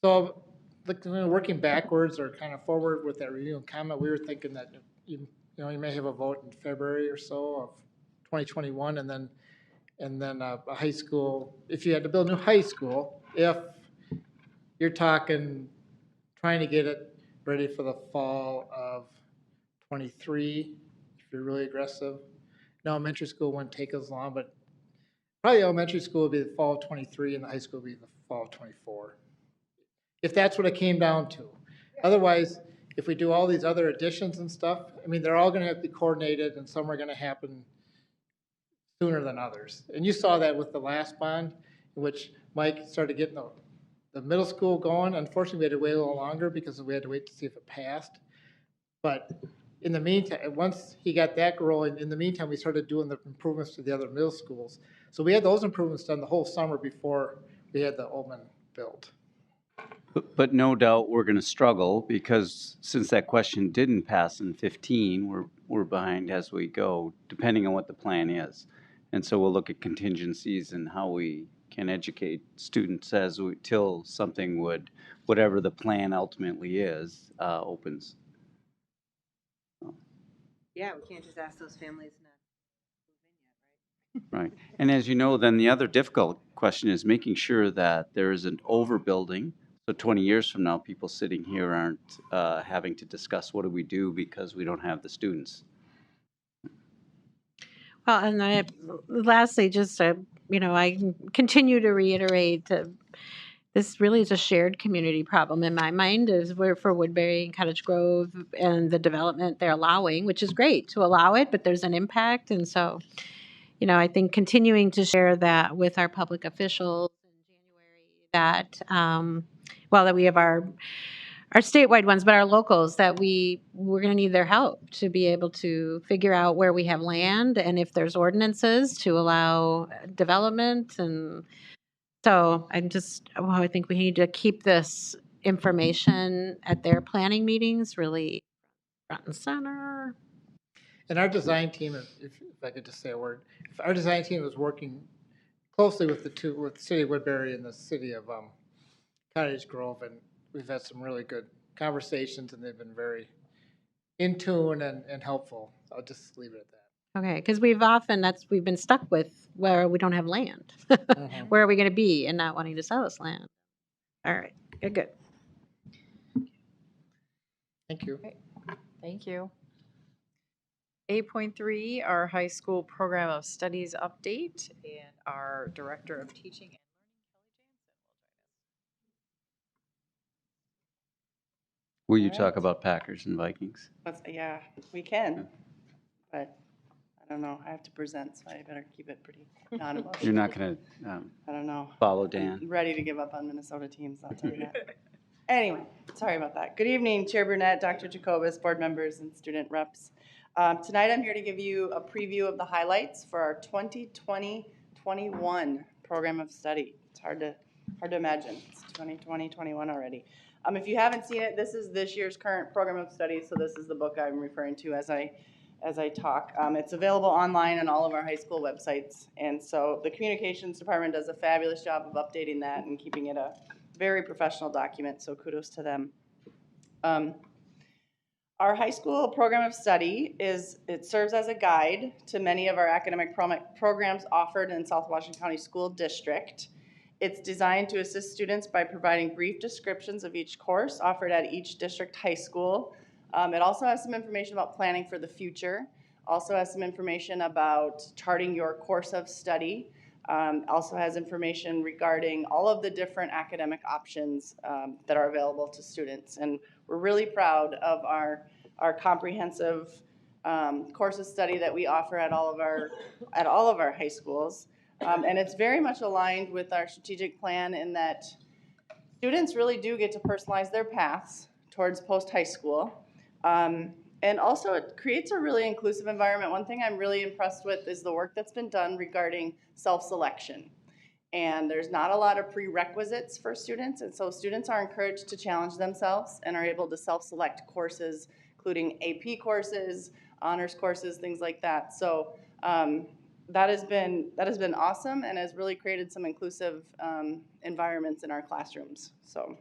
So working backwards or kind of forward with that review and comment, we were thinking that you may have a vote in February or so of 2021, and then a high school. If you had to build a new high school, if you're talking trying to get it ready for the fall of 23, if you're really aggressive. No, elementary school wouldn't take as long, but probably elementary school would be the fall of 23 and the high school would be the fall of 24. If that's what it came down to. Otherwise, if we do all these other additions and stuff, they're all going to have to be coordinated and some are going to happen sooner than others. And you saw that with the last bond, in which Mike started getting the middle school going. Unfortunately, we had to wait a little longer because we had to wait to see if it passed. But in the meantime, once he got that rolling, in the meantime, we started doing the improvements to the other middle schools. So we had those improvements done the whole summer before we had the Ullman built. But no doubt we're going to struggle because since that question didn't pass in 15, we're behind as we go, depending on what the plan is. And so we'll look at contingencies and how we can educate students till something whatever the plan ultimately is, opens. Yeah, we can't just ask those families not to move in yet, Right. And as you know, then the other difficult question is making sure that there isn't overbuilding. So 20 years from now, people sitting here aren't having to discuss what do we do because we don't have the students. Well, and lastly, just, I continue to reiterate, this really is a shared community problem in my mind, is we're for Woodbury and Cottage Grove and the development they're allowing, which is great to allow it, but there's an impact. And so, I think continuing to share that with our public officials in January, that, that we have our statewide ones, but our locals, that we're going to need their help to be able to figure out where we have land and if there's ordinances to allow development. And so I think we need to keep this information at their planning meetings really front and center. And our design team, if I could just say a word, our design team is working closely with with the city of Woodbury and the city of Cottage Grove, and we've had some really good conversations, and they've been very in tune and helpful. I'll just leave it at that. Okay, because we've been stuck with where we don't have land. Where are we going to be and not wanting to sell us land? All right, good. Thank you. Thank you. 8.3, our high school program of studies update, and our director of teaching and Will you All talk right. about Packers and Vikings? Yeah, we can, but I don't know. I have to present, so I better keep it pretty non-emotional. You're not going to I don't know. follow Dan? I'm ready to give up on Minnesota teams, I'll tell you that. Anyway, sorry about that. Good evening, Chair Burnett, Dr. Jacobus, board members, and student reps. Tonight I'm here to give you a preview of the highlights for our 2020-21 program of study. It's hard to imagine. It's 2020-21 already. If you haven't seen it, this is this year's current program of study, so this is the book I'm referring to as I talk. It's available online on all of our high school websites, and so the communications department does a fabulous job of updating that and keeping it a very professional document, so kudos to them. Our high school program of study serves as a guide to many of our academic programs offered in South Washington County School District. It's designed to assist students by providing brief descriptions of each course offered at each district high school. It also has some information about planning for the future, also has some information about charting your course of study, also has information regarding all of the different academic options that are available to students. And we're really proud of our comprehensive course of study that we offer at all of our high schools. And it's very much aligned with our strategic plan in that students really do get to personalize their paths towards post-high school. And also it creates a really inclusive environment. One thing I'm really impressed with is the work that's been done regarding self-selection. And there's not a lot of prerequisites for students, and so students are encouraged to challenge themselves and are able to self-select courses, including AP courses, honors courses, things like that. So that has been awesome and has really created some inclusive environments in our classrooms. So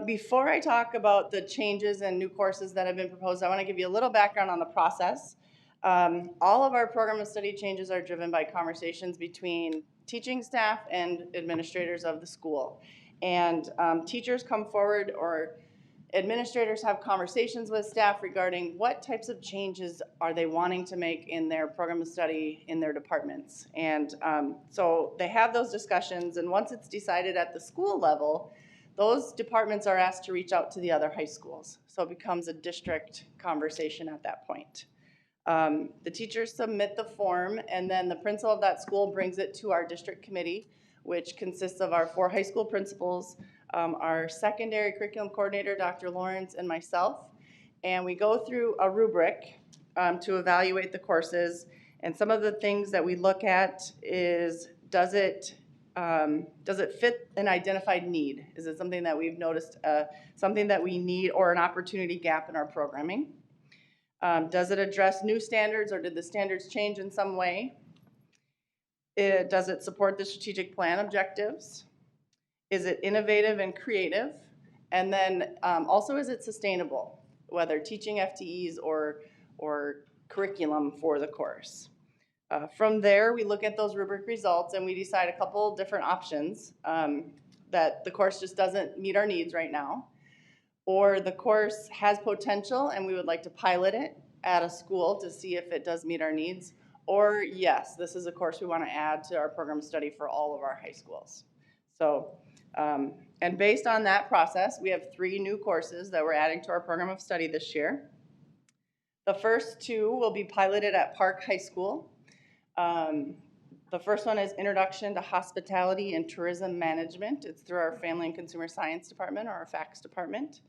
before I talk about the changes and new courses that have been proposed, I want to give you a little background on the process. All of our program of study changes are driven by conversations between teaching staff and administrators of the school. And teachers come forward or administrators have conversations with staff regarding what types of changes are they wanting to make in their program of study in their departments. And so they have those discussions, and once it's decided at the school level, those departments are asked to reach out to the other high schools. So it becomes a district conversation at that point. The teachers submit the form, and then the principal of that school brings it to our district committee, which consists of our 4 high school principals, our secondary curriculum coordinator, Dr. Lawrence, and myself. And we go through a rubric to evaluate the courses, And some of the things that we look at is, does it fit an identified need? Is it something that we've noticed, something that we need or an opportunity gap in our programming? Does it address new standards, or did the standards change in some way? Does it support the strategic plan objectives? Is it innovative and creative? And then also, is it sustainable, whether teaching FTEs or curriculum for the course? From there, we look at those rubric results and we decide a couple different options that the course just doesn't meet our needs right now, or the course has potential and we would like to pilot it at a school to see if it does meet our needs, or yes, this is a course we want to add to our program study for all of our high schools. So, and based on that process, we have 3 new courses that we're adding to our program of study this year. The first 2 will be piloted at Park High School. The first one is Introduction to Hospitality and Tourism Management. It's through our Family and Consumer Science Department, or our FACS department.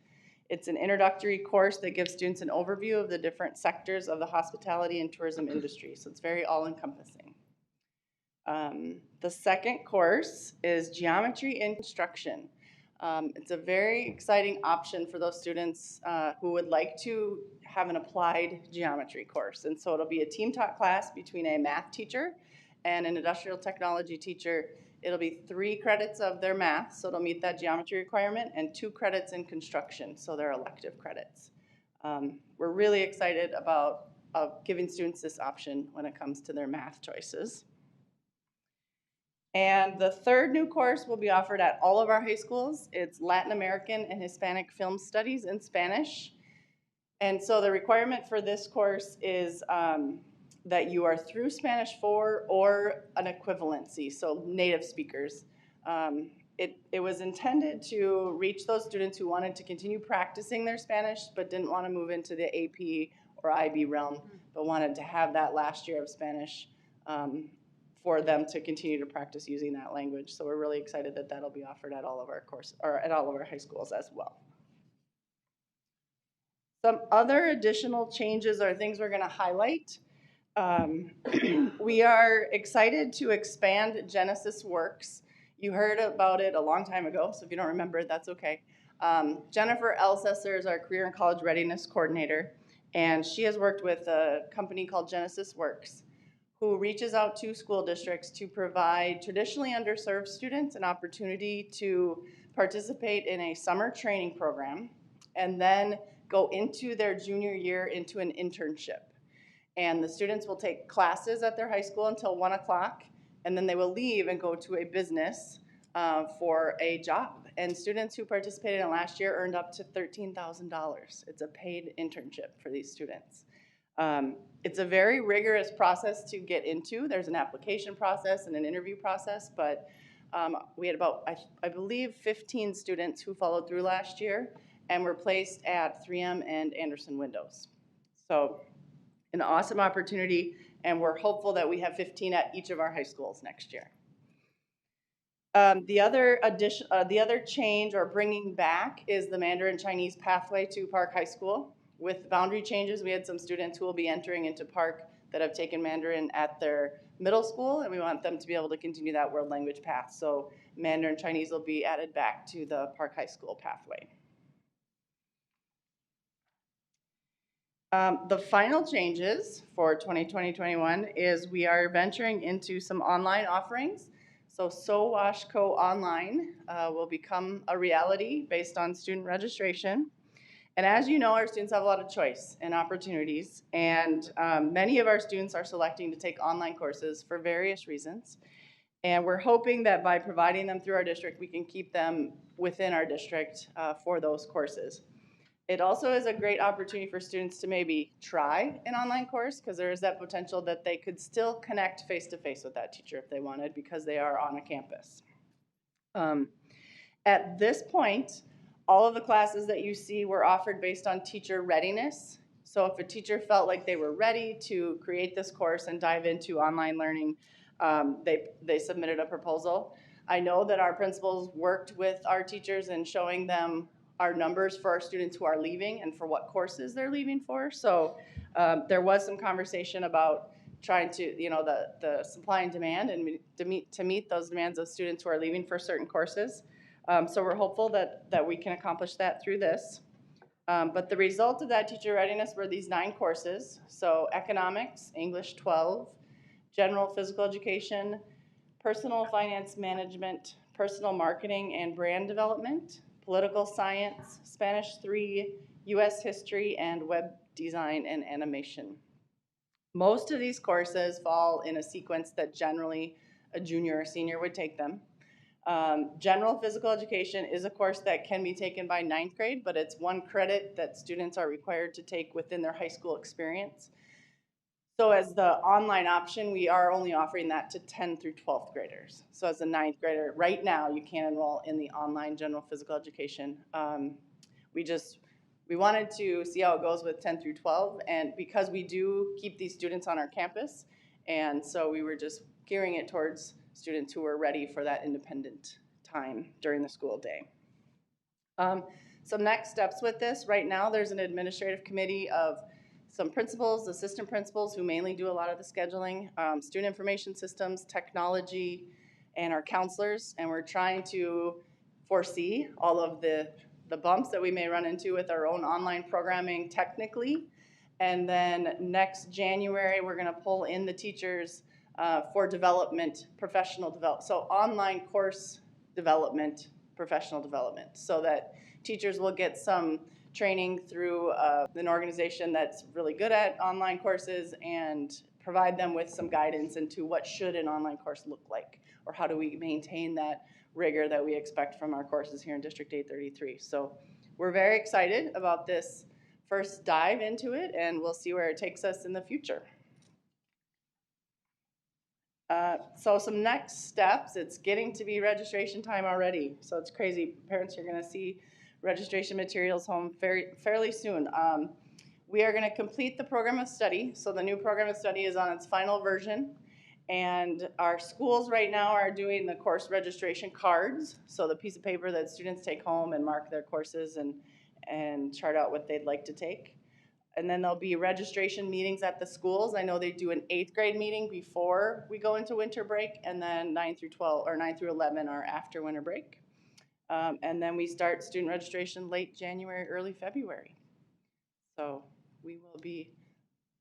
It's an introductory course that gives students an overview of the different sectors of the hospitality and tourism industry. So it's very all-encompassing. The second course is Geometry in Construction. It's a very exciting option for those students who would like to have an applied geometry course. And so it'll be a team-taught class between a math teacher and an industrial technology teacher. It'll be 3 credits of their math, so it'll meet that geometry requirement, and 2 credits in construction, so they're elective credits. We're really excited about giving students this option when it comes to their math choices. And the third new course will be offered at all of our high schools. It's Latin American and Hispanic Film Studies in Spanish. And so the requirement for this course is that you are through Spanish 4 or an equivalency, so native speakers. It was intended to reach those students who wanted to continue practicing their Spanish but didn't want to move into the AP or IB realm, but wanted to have that last year of Spanish for them to continue to practice using that language. So we're really excited that that'll be offered at all of our courses, or at all of our high schools as well. Some other additional changes or things we're going to highlight. We are excited to expand Genesis Works. You heard about it a long time ago, so if you don't remember, that's okay. Jennifer Elsesser is our Career and College Readiness Coordinator, and she has worked with a company called Genesis Works, who reaches out to school districts to provide traditionally underserved students an opportunity to participate in a summer training program and then go into their junior year into an internship. And the students will take classes at their high school until 1 o'clock, and then they will leave and go to a business for a job. And students who participated in last year earned up to $13,000. It's a paid internship for these students. It's a very rigorous process to get into. There's an application process and an interview process, but we had about, I believe, 15 students who followed through last year and were placed at 3M and Anderson Windows. So an awesome opportunity, and we're hopeful that we have 15 at each of our high schools next year. The other change or bringing back is the Mandarin Chinese pathway to Park High School. With boundary changes, we had some students who will be entering into Park that have taken Mandarin at their middle school, and we want them to be able to continue that world language path. So Mandarin Chinese will be added back to the Park High School pathway. The final changes for 2020-21 is we are venturing into some online offerings. So Wash Co. Online will become a reality based on student registration. And as you know, our students have a lot of choice and opportunities, and many of our students are selecting to take online courses for various reasons. And we're hoping that by providing them through our district, we can keep them within our district for those courses. It also is a great opportunity for students to maybe try an online course, because there is that potential that they could still connect face-to-face with that teacher if they wanted, because they are on a campus. At this point, all of the classes that you see were offered based on teacher readiness. So if a teacher felt like they were ready to create this course and dive into online learning, they submitted a proposal. I know that our principals worked with our teachers in showing them our numbers for our students who are leaving and for what courses they're leaving for. So there was some conversation about trying to, you know, the supply and demand and to meet those demands of students who are leaving for certain courses. So we're hopeful that we can accomplish that through this. But the result of that teacher readiness were these 9 courses. So economics, English 12, general physical education, personal finance management, personal marketing and brand development, political science, Spanish 3, U.S. history, and web design and animation. Most of these courses fall in a sequence that generally a junior or senior would take them. General physical education is a course that can be taken by 9th grade, but it's 1 credit that students are required to take within their high school experience. So as the online option, we are only offering that to 10th through 12th graders. So as a 9th grader, right now, you can enroll in the online general physical education. We wanted to see how it goes with 10 through 12, and because we do keep these students on our campus, and so we were just gearing it towards students who were ready for that independent time during the school day. Some next steps with this, right now there's an administrative committee of some principals, assistant principals who mainly do a lot of the scheduling, student information systems, technology, and our counselors, and we're trying to foresee all of the bumps that we may run into with our own online programming technically. And then next January, we're gonna pull in the teachers for development, professional development. So online course development, professional development, so that teachers will get some training through an organization that's really good at online courses and provide them with some guidance into what should an online course look like, or how do we maintain that rigor that we expect from our courses here in District 833. So we're very excited about this first dive into it, and we'll see where it takes us in the future. So some next steps, it's getting to be registration time already. So it's crazy. Parents are gonna see registration materials home fairly soon. We are gonna complete the program of study. So the new program of study is on its final version. And our schools right now are doing the course registration cards. So the piece of paper that students take home and mark their courses and chart out what they'd like to take. And then there'll be registration meetings at the schools. I know they do an 8th grade meeting before we go into winter break, and then 9 through 12 or 9 through 11 are after winter break. And then we start student registration late January, early February. So we will be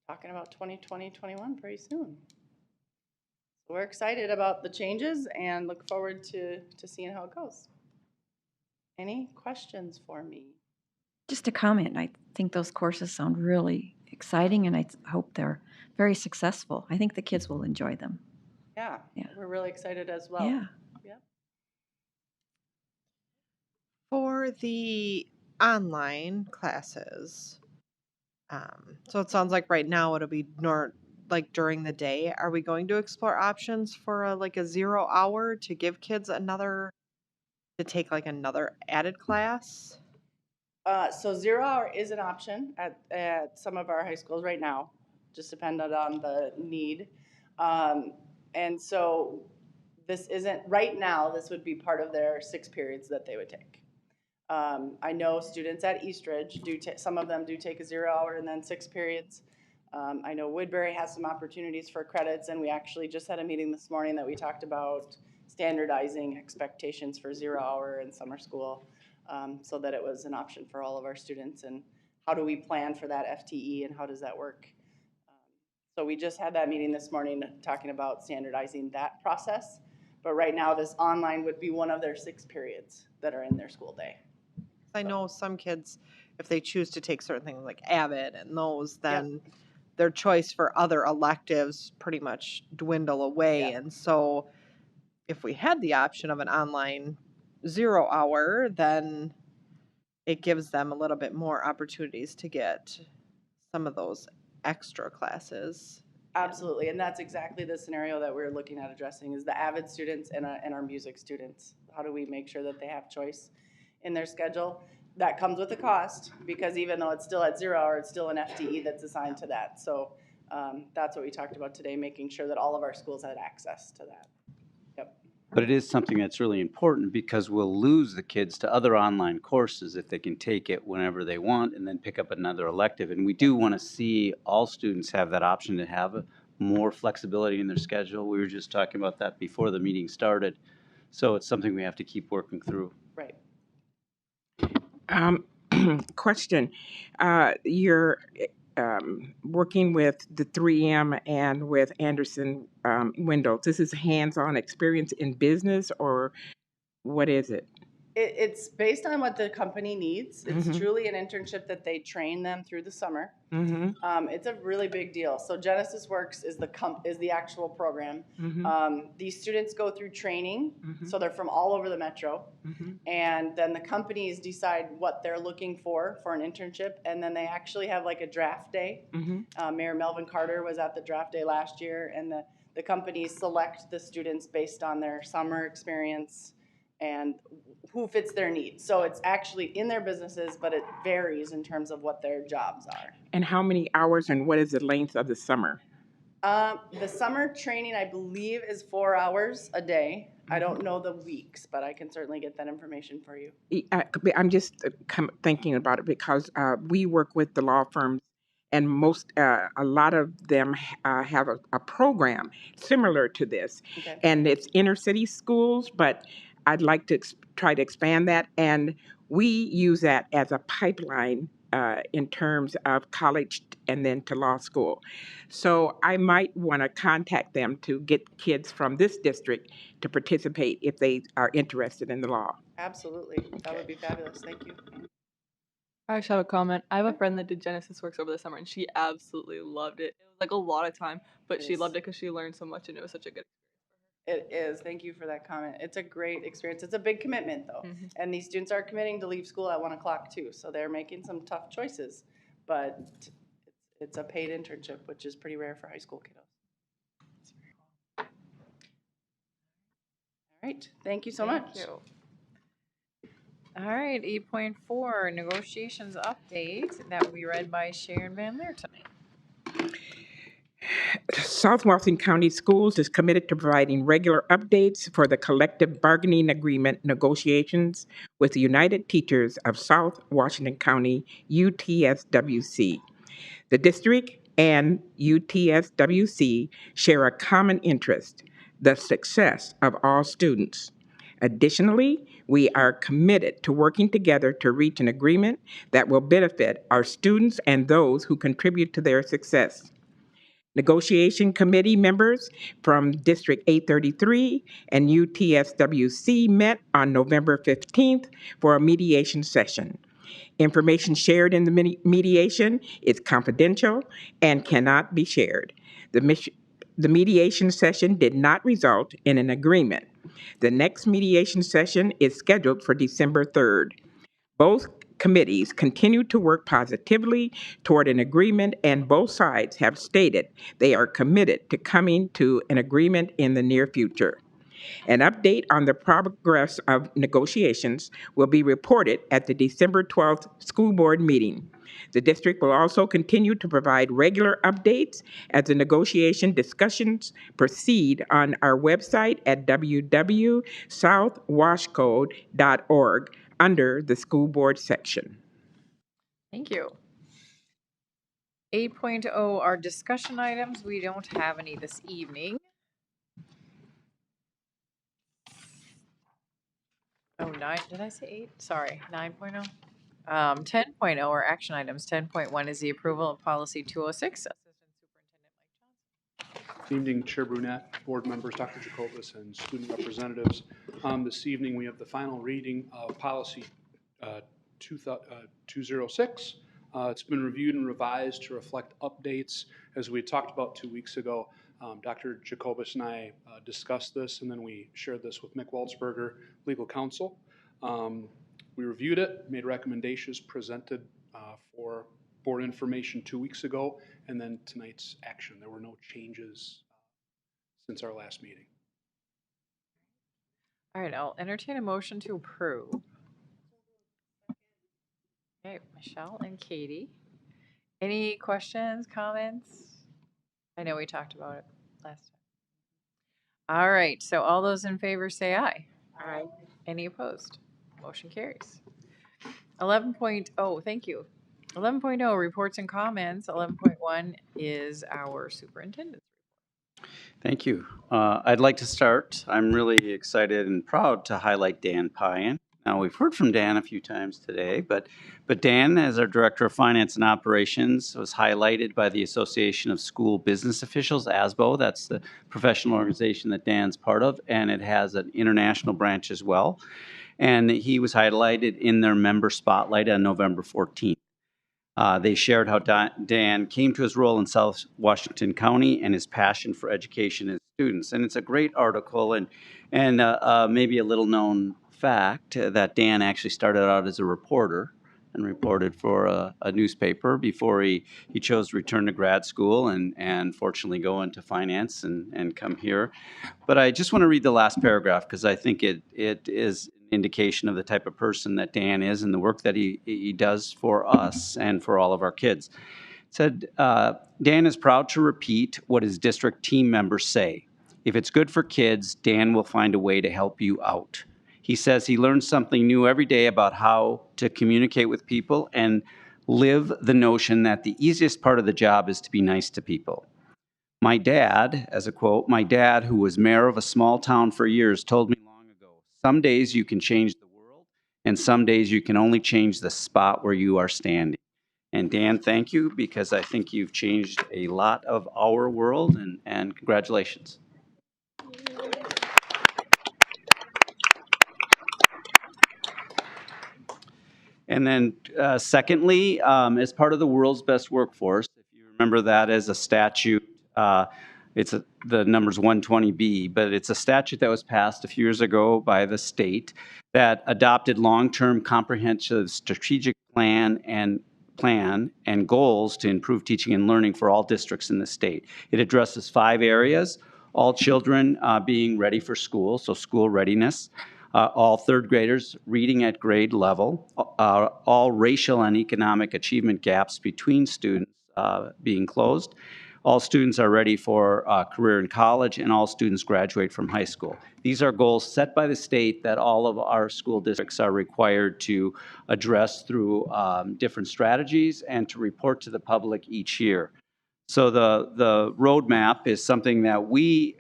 talking about 2020-21 pretty soon. So we're excited about the changes and look forward to seeing how it goes. Any questions for me? Just a comment. I think those courses sound really exciting, and I hope they're very successful. I think the kids will enjoy them. Yeah, Yeah. we're really excited as well. Yeah. Yep. For the online classes, so it sounds like right now it'll be like during the day. Are we going to explore options for like a 0 hour to give kids to take like another added class? So 0 hour is an option at some of our high schools right now, just dependent on the need. And so this isn't, right now, this would be part of their 6 periods that they would take. I know students at Eastridge some of them do take a 0 hour and then 6 periods. I know Woodbury has some opportunities for credits, and we actually just had a meeting this morning that we talked about standardizing expectations for 0 hour in summer school, so that it was an option for all of our students. And how do we plan for that FTE and how does that work? So we just had that meeting this morning talking about standardizing that process. But right now, this online would be one of their 6 periods that are in their school day. I know some kids, if they choose to take certain things like Avid and those, then their choice for other electives pretty much dwindle away. And so if we had the option of an online 0 hour, then it gives them a little bit more opportunities to get some of those extra classes. Absolutely, and that's exactly the scenario that we're looking at addressing, is the Avid students and our music students. How do we make sure that they have choice in their schedule? That comes with a cost, because even though it's still at 0 hour, it's still an FTE that's assigned to that. So that's what we talked about today, making sure that all of our schools had access to that. Yep. But it is something that's really important, because we'll lose the kids to other online courses if they can take it whenever they want and then pick up another elective. And we do want to see all students have that option to have more flexibility in their schedule. We were just talking about that before the meeting started. So it's something we have to keep working through. Right. Question, you're working with the 3M and with Anderson Windows. This is hands-on experience in business, or what is it? It's based on what the company needs. It's Mhm. truly an internship that they train them through the summer. Mm-hmm. It's a really big deal. So Genesis Works is the actual program. Mm-hmm. These students go through training, Mhm. so they're from all over the metro. Mm-hmm. And then the companies decide what they're looking for an internship, and then they actually have like a draft day. Mm-hmm. Mayor Melvin Carter was at the draft day last year, and the companies select the students based on their summer experience and who fits their needs. So it's actually in their businesses, but it varies in terms of what their jobs are. And how many hours and what is the length of the summer? The summer training, I believe, is 4 hours a day. I don't know the weeks, but I can certainly get that information for you. I'm just thinking about it because we work with the law firms, and a lot of them have a program similar to this, Okay. and it's inner city schools. But I'd like to try to expand that, and we use that as a pipeline in terms of college and then to law school. So I might want to contact them to get kids from this district to participate if they are interested in the law. Absolutely. That would be fabulous. Thank you. I just have a comment. I have a friend that did Genesis Works over the summer, and she absolutely loved it. It was like a lot of time, but she loved it because she learned so much, and it was such a good It is. Thank you for that comment. It's a great experience. It's a big commitment, though. And these students are committing to leave school at 1 o'clock, too. So they're making some tough choices. But it's a paid internship, which is pretty rare for high school kiddos. All right. Thank you so much. Thank you. All right, 8.4, negotiations update. That will be read by Sharon Van Leer tonight. South Washington County Schools is committed to providing regular updates for the collective bargaining agreement negotiations with the United Teachers of South Washington County, UTSWC. The district and UTSWC share a common interest, the success of all students. Additionally, we are committed to working together to reach an agreement that will benefit our students and those who contribute to their success. Negotiation committee members from District 833 and UTSWC met on November 15th for a mediation session. Information shared in the mediation is confidential and cannot be shared. The mediation session did not result in an agreement. The next mediation session is scheduled for December 3rd. Both committees continue to work positively toward an agreement, and both sides have stated they are committed to coming to an agreement in the near future. An update on the progress of negotiations will be reported at the December 12th school board meeting. The district will also continue to provide regular updates as the negotiation discussions proceed on our website at www.southwashcode.org under the school board section. Thank you. 8.0 are discussion items. We don't have any this evening. Oh, 9, did I say 8? Sorry, 9.0. 10.0 are action items. 10.1 is the approval of policy 206. Assistant Superintendent Mike Johnson. Good evening, Chair Brunette, board members, Dr. Jacobus, and student representatives. This evening we have the final reading of policy 206. It's been reviewed and revised to reflect updates. As we talked about 2 weeks ago, Dr. Jacobus and I discussed this, and then we shared this with Mick Waltzberger, legal counsel. We reviewed it, made recommendations, presented for board information 2 weeks ago, and then tonight's action. There were no changes since our last meeting. All right, I'll entertain a motion to approve. Okay, Michelle and Katie. Any questions, comments? I know we talked about it last time. All right, so all those in favor say aye. Aye. Any opposed? Motion carries. 11.0, thank you. 11.0, reports and comments. 11.1 is our superintendent's Thank you. I'd like to start. I'm really excited and proud to highlight Dan Payan. Now, we've heard from Dan a few times today, but Dan, as our Director of Finance and Operations, was highlighted by the Association of School Business Officials, ASBO. That's the professional organization that Dan's part of, and it has an international branch as well. And he was highlighted in their member spotlight on November 14th. They shared how Dan came to his role in South Washington County and his passion for education and students. And it's a great article, and maybe a little known fact that Dan actually started out as a reporter and reported for a newspaper before he chose to return to grad school and fortunately go into finance and come here. But I just want to read the last paragraph because I think it is an indication of the type of person that Dan is and the work that he does for us and for all of our kids. It said, Dan is proud to repeat what his district team members say. If it's good for kids, Dan will find a way to help you out. He says he learns something new every day about how to communicate with people and live the notion that the easiest part of the job is to be nice to people. My dad, as a quote, my dad, who was mayor of a small town for years, told me long ago, some days you can change the world, and some days you can only change the spot where you are standing. And Dan, thank you, because I think you've changed a lot of our world, and congratulations. And then secondly, as part of the world's best workforce, if you remember that as a statute, the number's 120B, but it's a statute that was passed a few years ago by the state that adopted long-term comprehensive strategic plan and goals to improve teaching and learning for all districts in the state. It addresses 5 areas: all children being ready for school, so school readiness, all third graders reading at grade level, all racial and economic achievement gaps between students being closed, all students are ready for a career in college, and all students graduate from high school. These are goals set by the state that all of our school districts are required to address through different strategies and to report to the public each year. So the roadmap is something that we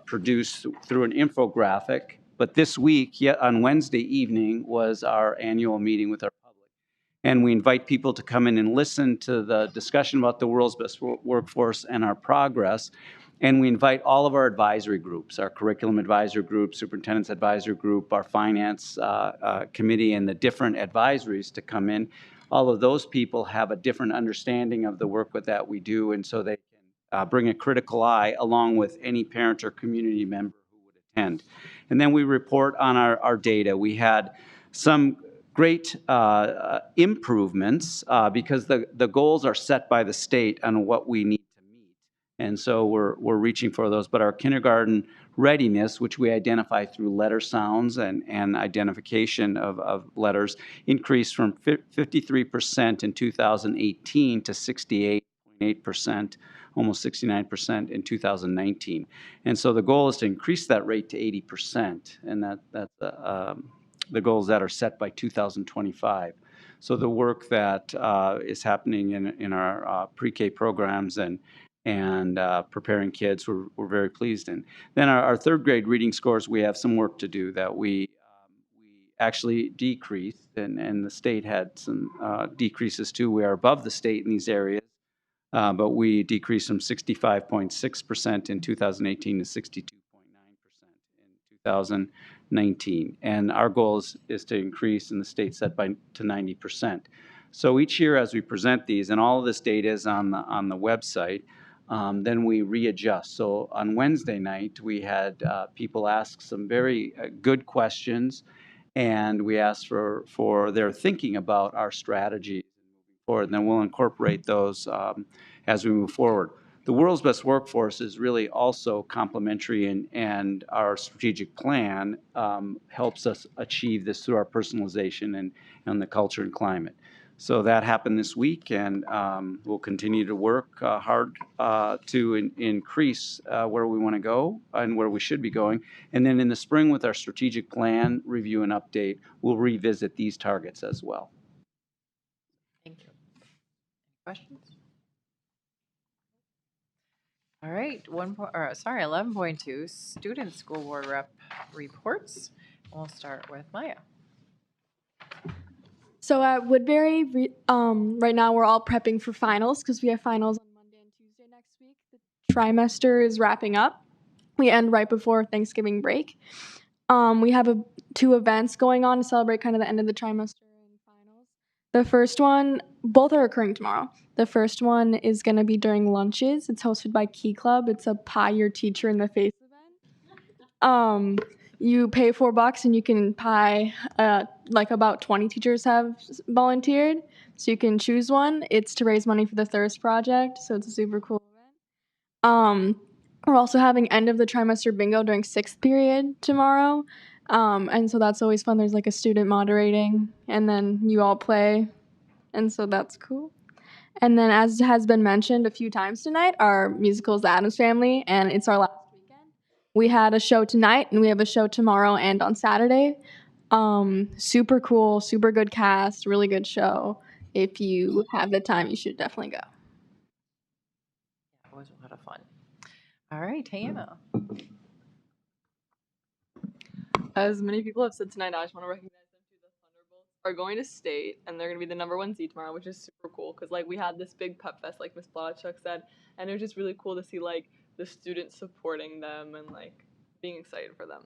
produce through an infographic. But this week, yet on Wednesday evening, was our annual meeting with our public. And we invite people to come in and listen to the discussion about the world's best workforce and our progress. And we invite all of our advisory groups, our curriculum advisory group, superintendent's advisory group, our finance committee, and the different advisories to come in. All of those people have a different understanding of the work that we do, and so they can bring a critical eye along with any parent or community member who would attend. And then we report on our data. We had some great improvements because the goals are set by the state on what we need to meet. And so we're reaching for those. But our kindergarten readiness, which we identify through letter sounds and identification of letters, increased from 53% in 2018 to 68.8%. Almost 69% in 2019. And so the goal is to increase that rate to 80%, and that's the goals that are set by 2025. So the work that is happening in our pre-K programs and preparing kids, we're very pleased in. Then our third grade reading scores, we have some work to do that we actually decreased, and the state had some decreases too. We are above the state in these areas. But we decreased from 65.6% in 2018 to 62.9% in 2019. And our goal is to increase, and the state set to 90%. So each year as we present these, and all of this data is on the website, then we readjust. So on Wednesday night, we had people ask some very good questions, and we asked for their thinking about our strategies forward, and then we'll incorporate those as we move forward. The world's best workforce is really also complementary, and our strategic plan helps us achieve this through our personalization and the culture and climate. So that happened this week, and we'll continue to work hard to increase where we want to go and where we should be going. And then in the spring with our strategic plan review and update, we'll revisit these targets as well. Thank you. Questions? All right, 11.2, student school board rep reports. We'll start with Maya. So at Woodbury, right now we're all prepping for finals because we have finals on Monday and Tuesday next week. The trimester is wrapping up. We end right before Thanksgiving break. We have two events going on to celebrate kind of the end of the trimester and finals. The first one, both are occurring tomorrow. The first one is going to be during lunches. It's hosted by Key Club. It's a pie your teacher in the face event. You pay $4 and you can pie, like about 20 teachers have volunteered. So you can choose one. It's to raise money for the Thirst Project. So it's a super cool event. We're also having end of the trimester bingo during 6th period tomorrow. And so that's always fun. There's like a student moderating and then you all play. And so that's cool. And then as has been mentioned a few times tonight, our musical is The Addams Family and it's our last weekend. We had a show tonight and we have a show tomorrow and on Saturday. Super cool, super good cast, really good show. If you have the time, you should definitely go. It was a lot of fun. All right, Hannah. As many people have said tonight, I just want to recognize them too. The Thunderbolts are going to state, and they're going to be the #1 seed tomorrow, which is super cool. Because like we had this big pep fest, like Miss Palodichuk said, and it was just really cool to see like the students supporting them and like being excited for them.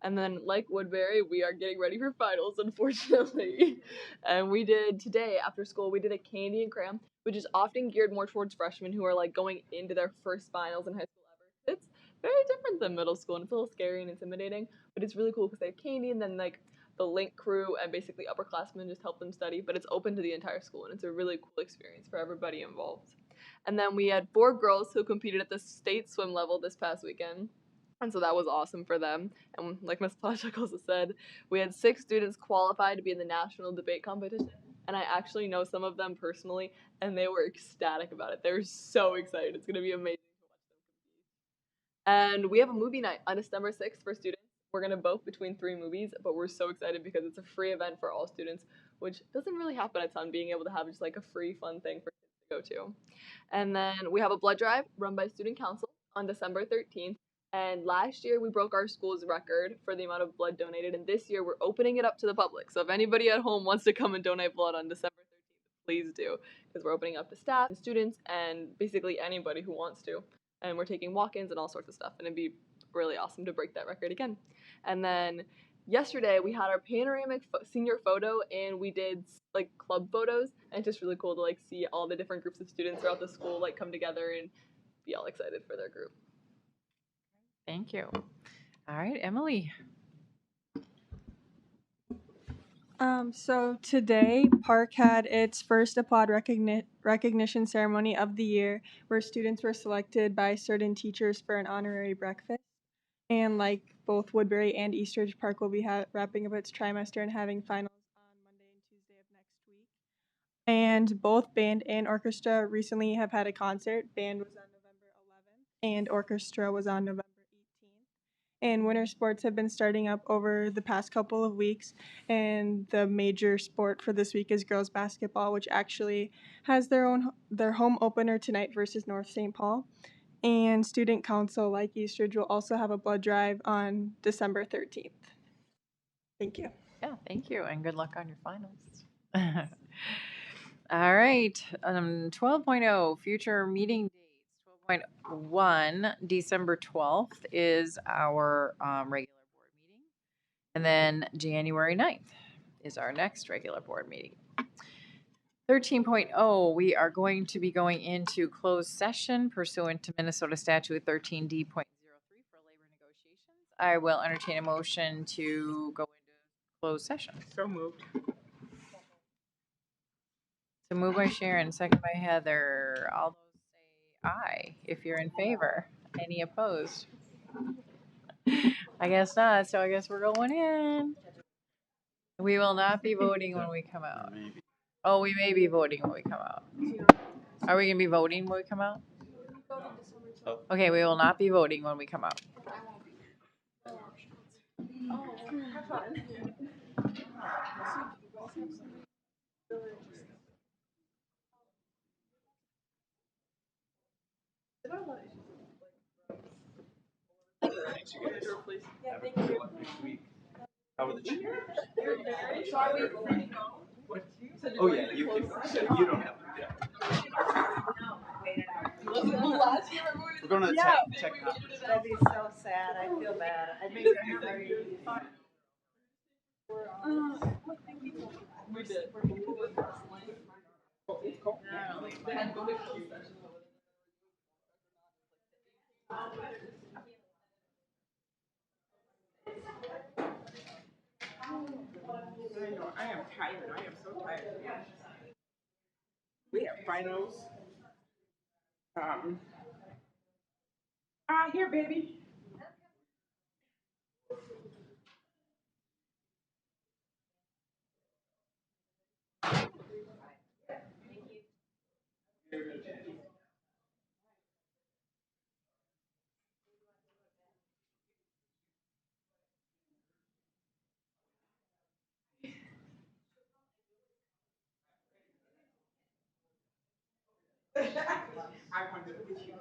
And then like Woodbury, we are getting ready for finals, unfortunately. And we did today after school, we did a candy and cram, which is often geared more towards freshmen who are like going into their first finals in high school ever. It's very different than middle school, and it's a little scary and intimidating, but it's really cool because they have candy and then like the link crew and basically upperclassmen just help them study, but it's open to the entire school and it's a really cool experience for everybody involved. And then we had 4 girls who competed at the state swim level this past weekend. And so that was awesome for them. And like Ms. Palodichuk also said, we had 6 students qualified to be in the national debate competition. And I actually know some of them personally, and they were ecstatic about it. They were so excited. It's going to be amazing to watch them compete. And we have a movie night on December 6th for students. We're going to vote between 3 movies, but we're so excited because it's a free event for all students, which doesn't really happen a ton, being able to have just like a free fun thing for kids to go to. And then we have a blood drive run by Student Council on December 13th. And last year we broke our school's record for the amount of blood donated, and this year we're opening it up to the public. So if anybody at home wants to come and donate blood on December 13th, please do, because we're opening up to staff and students and basically anybody who wants to. And we're taking walk-ins and all sorts of stuff, and it'd be really awesome to break that record again. And then yesterday we had our panoramic senior photo, and we did like club photos, and it's just really cool to like see all the different groups of students throughout the school like come together and be all excited for their group. Thank you. All right, Emily. So today, Park had its first applaud recognition ceremony of the year, where students were selected by certain teachers for an honorary breakfast. And like both Woodbury and Eastridge, Park will be wrapping up its trimester and having finals on Monday and Tuesday of next week. And both band and orchestra recently have had a concert. Band was on November 11th, and orchestra was on November 18th. And winter sports have been starting up over the past couple of weeks, and the major sport for this week is girls basketball, which actually has their home opener tonight versus North St. Paul. And student council, like Eastridge, will also have a blood drive on December 13th. Thank you. Yeah, thank you, and good luck on your finals. All right, 12.0, future meeting dates. 12.1, December 12th is our regular board meeting. And then January 9th is our next regular board meeting. 13.0, we are going to be going into closed session pursuant to Minnesota Statute 13D.03 for labor negotiations. I will entertain a motion to go into closed session. So moved. So moved by Sharon, second by Heather. All those say aye if you're in favor. Any opposed? I guess not, so I guess we're going in. We will not be voting when we come out. Oh, we may be voting when we come out. Are we going to be voting when we come out? Okay, we will not be voting when we come out. you guys. Have a good one next week. How are the cheerleaders? What? Oh, yeah, you can, you don't have to, yeah. We're going to the tech conference. That'd be so sad. I feel bad. I think they're not ready. We did. They had go to Q sessions over there. I know, I am tired. I am so tired. We have finals. Here, baby. I wanted to with you.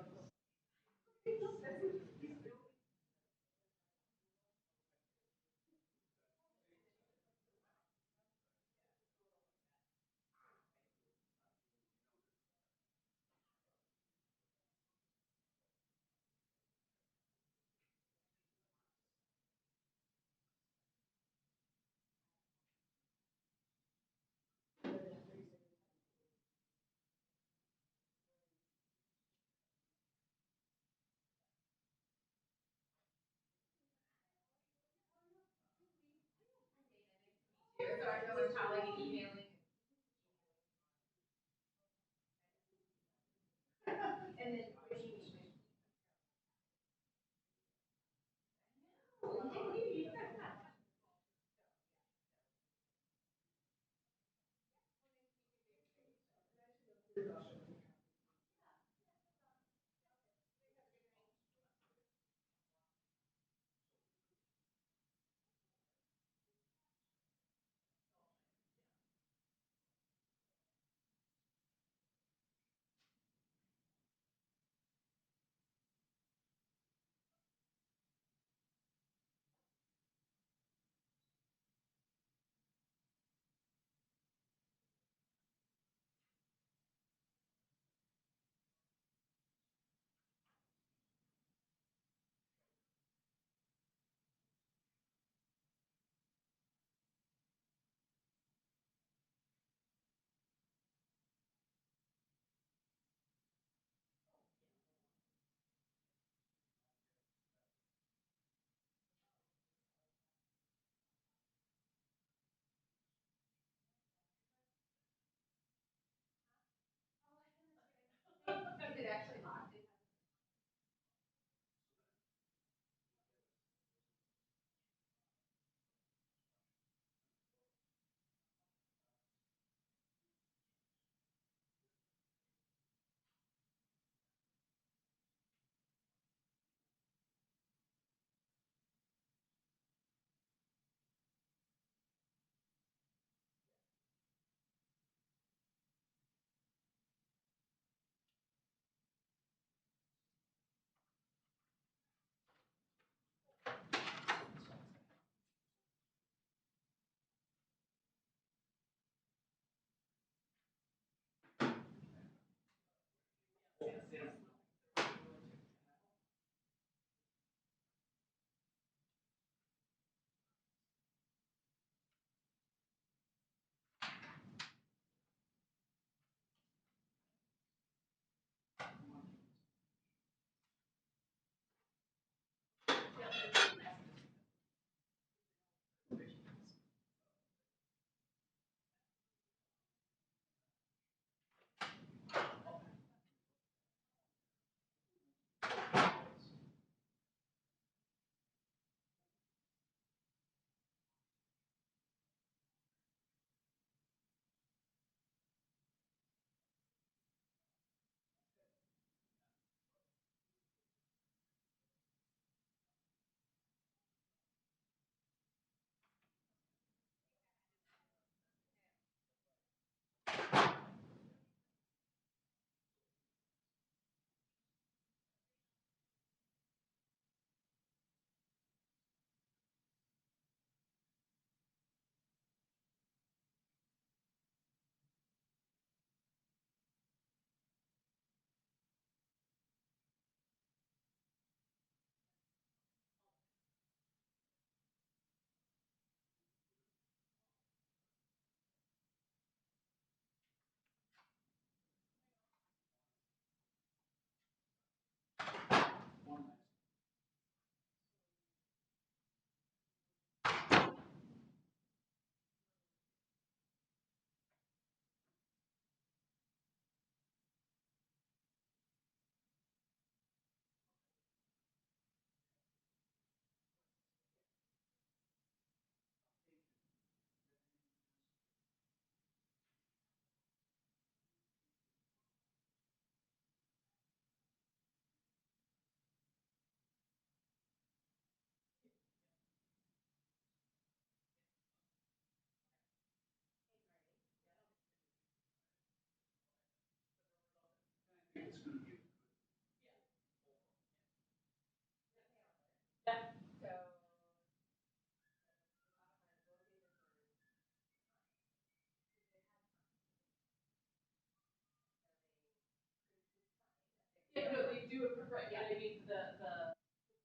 Yeah, no, they do it, right, yeah, I mean, the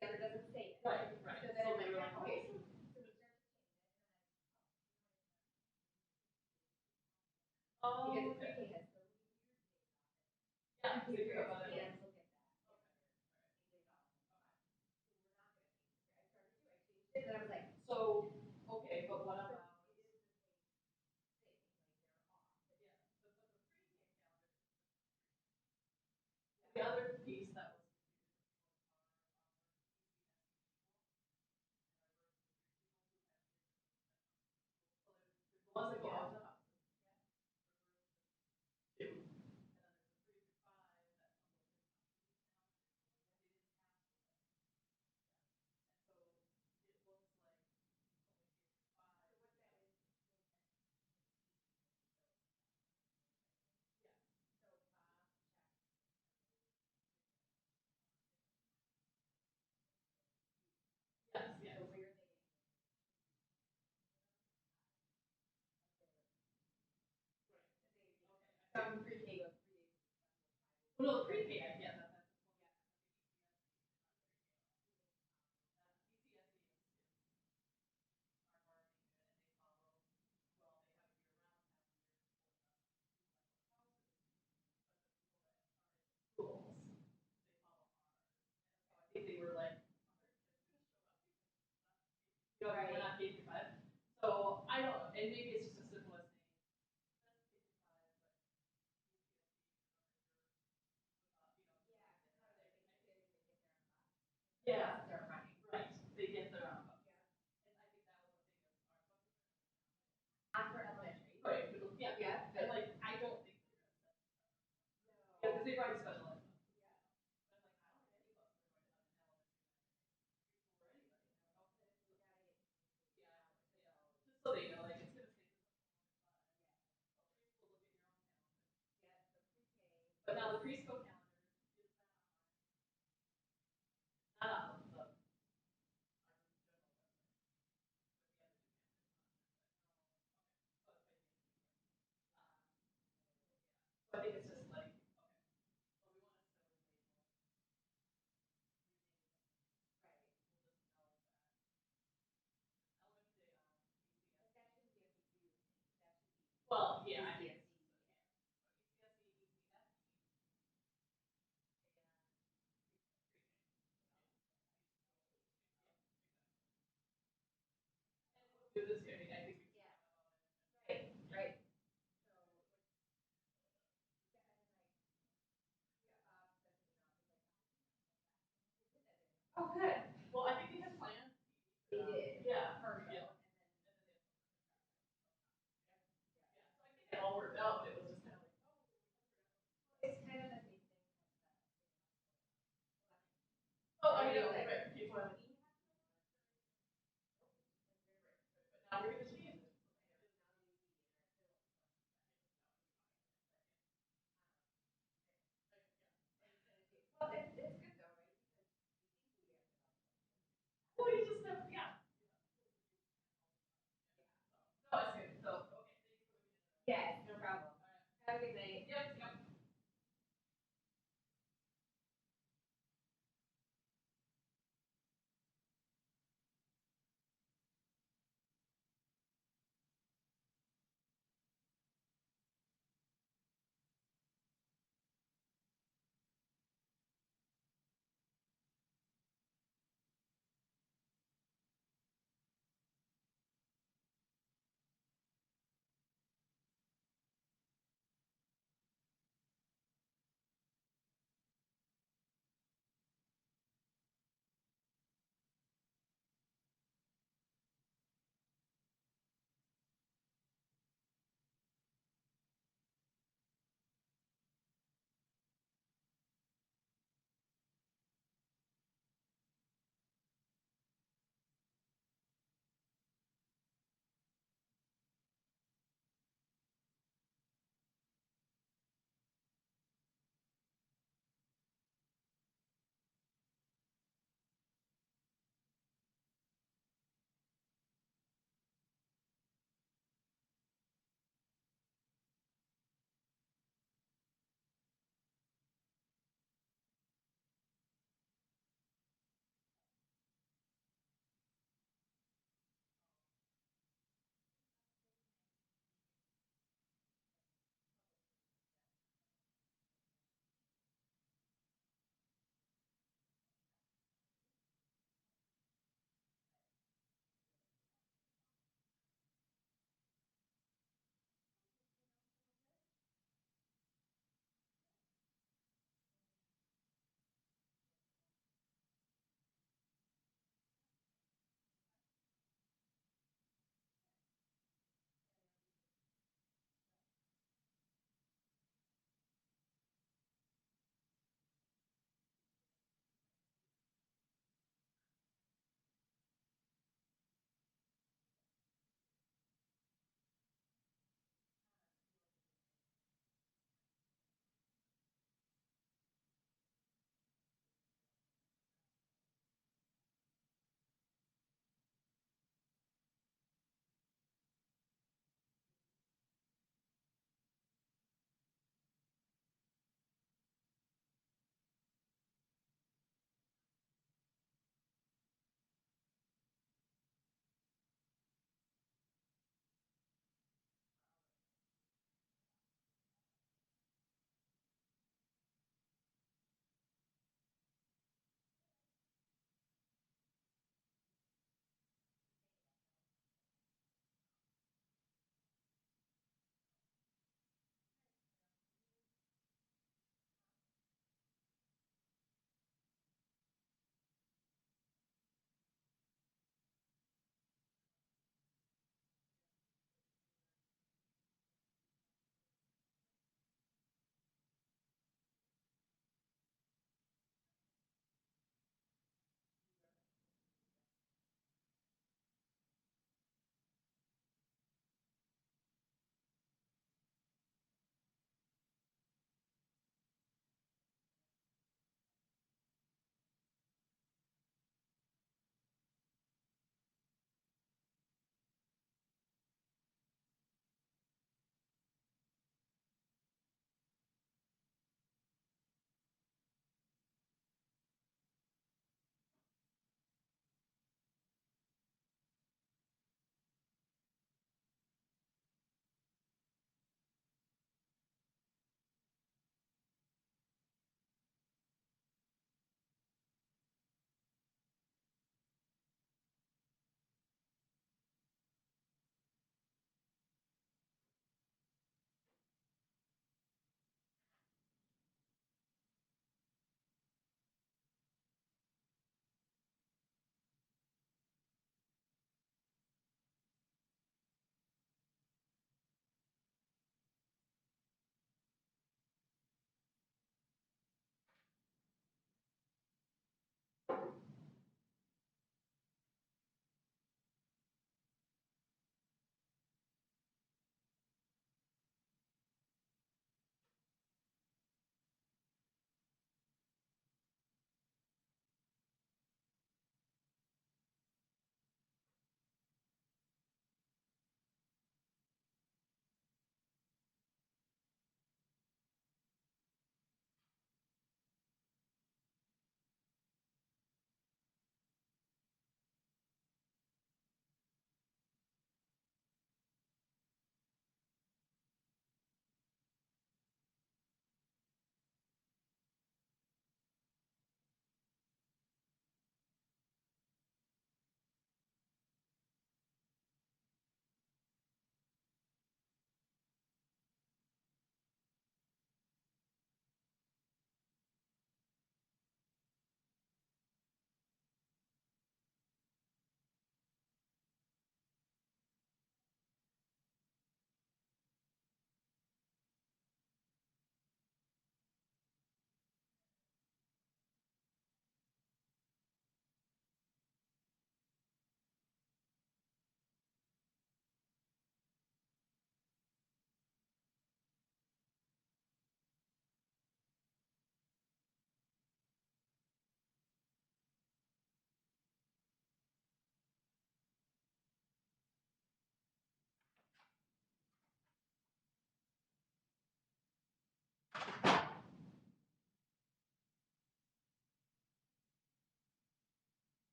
standard doesn't say it. Right, right. So then I'm like, okay, so we start to change it, and then because pre-K has the least used days off. Yeah, so you're about it. And look at that. Days off. So we're not gonna change it. I started to, I changed it, and I was like, so, okay, but what about? It is the same thing, like they're off. Yeah, but the pre-K calendar is the other piece that was the ones that go out to the house. Two. And then there's the 3 through 5 that some of the kids on the calendar. They didn't have to. And so it looks like only K through 5. So what that is yeah. So Bob checked. Yes, yes. So where are they getting it? Right. Some pre-K goes 3 days a week. Well, no, pre-K, yeah, that's yeah. Our marketing unit, and they follow, well, they have a year-round calendar for the two separate houses, but the people that are in the schools, they follow ours. And so I think they were like, oh, there's kids gonna show up because you know, we're not K through 5. So I don't know, and maybe it's just as simple as saying, that's K through 5, but you know, yeah, how do they get there on bus? Yeah, they're running. Right, they get there on bus. And I think that was a thing of our buses are for elementary. Right, yeah, yeah. And like, I don't think they're gonna set. No. Yeah, because they run special ed buses. Yeah. But like, I don't think any buses are going to have an elementary message for anybody. Okay, we gotta get. Yeah, yeah. Just so they know, like, it's gonna say this on 1 to 5. Yeah. Preschool, look at your own calendar. Yeah, so pre-K. But now the preschool calendar is not online. Not on the our general website. But the other two calendars are on there. But, okay. So I think it's just like, okay, well, we want to still label right. We'll just know that elementary day on ECS. But that shouldn't be a big deal thing. That should be. Well, yeah, I think. ECSE, ECSE, and pre-K. And we'll do this here, I think. Yeah. Right, right. Oh, good. Well, I think they had plans. They did. Yeah. Perfect. Yeah. Yeah. So I think it all worked out, but it was just kind of like, oh. It's kind of the same thing as oh, I know, right. People have an but now we're going to change it. Well, it's good though, right? Because we think we have developed. Well, you just never, yeah. No, it's good. So, okay, thank you for looking into that. Yeah, no problem. All right. Have a good night. Yep, yep.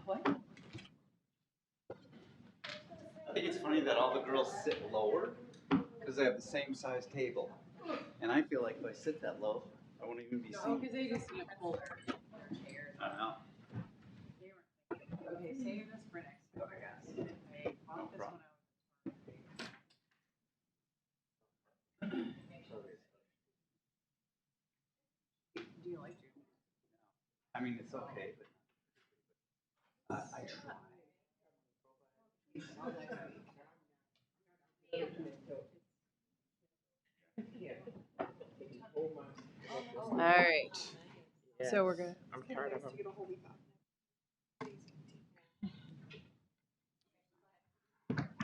What? I think it's funny that all the girls sit lower because they have the same size table. And I feel like if I sit that low, I won't even be No, seen. because they just pull. I don't know. Okay, save this for next week, I guess. I bought this one out. Do you like it? I mean, it's okay, but I try. All right. So we're gonna. I'm tired of them.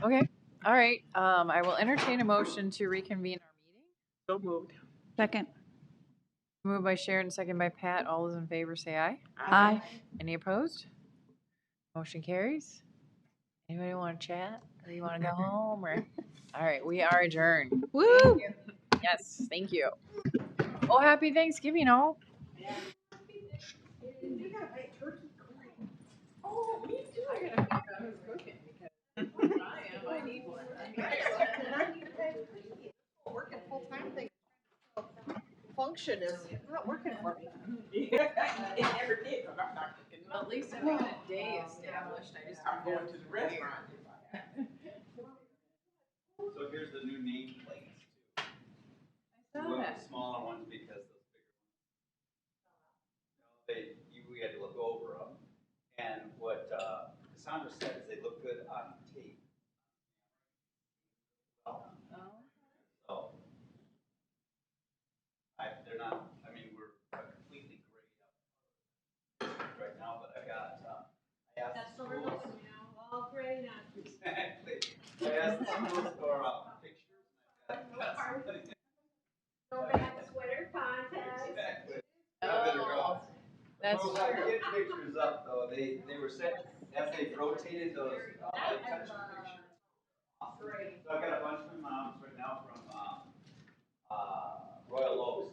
Okay. All right. I will entertain a motion to reconvene our meeting. So moved. Second. Moved by Sharon, second by Pat. All those in favor say aye. Aye. Any opposed? Motion carries. Anybody want to chat or you want to go home or? All right, we are adjourned. Woo! Yes, thank you. Oh, happy Thanksgiving, all. Oh, me too. I gotta figure out who's cooking because I am. I need one. Working full-time thing. Function is not working for me. It never did, 'cause I'm not cooking. At least I've got a day established. I just I'm going to the restaurant. So here's the new name plates too. I We saw went that. with smaller ones because those bigger ones, we had to look over them. And what Cassandra said is they look good on tape. So they're not. I mean, we're completely grayed up right now, but I got. I asked the schools. All gray now. Exactly. I asked the schools for pictures. And I got somebody. Go back sweater contest. Exactly. I better go. That's Well, I get pictures up though. They were set as they rotated those light touch pictures. So I got a bunch of my moms right now from Royal Oak.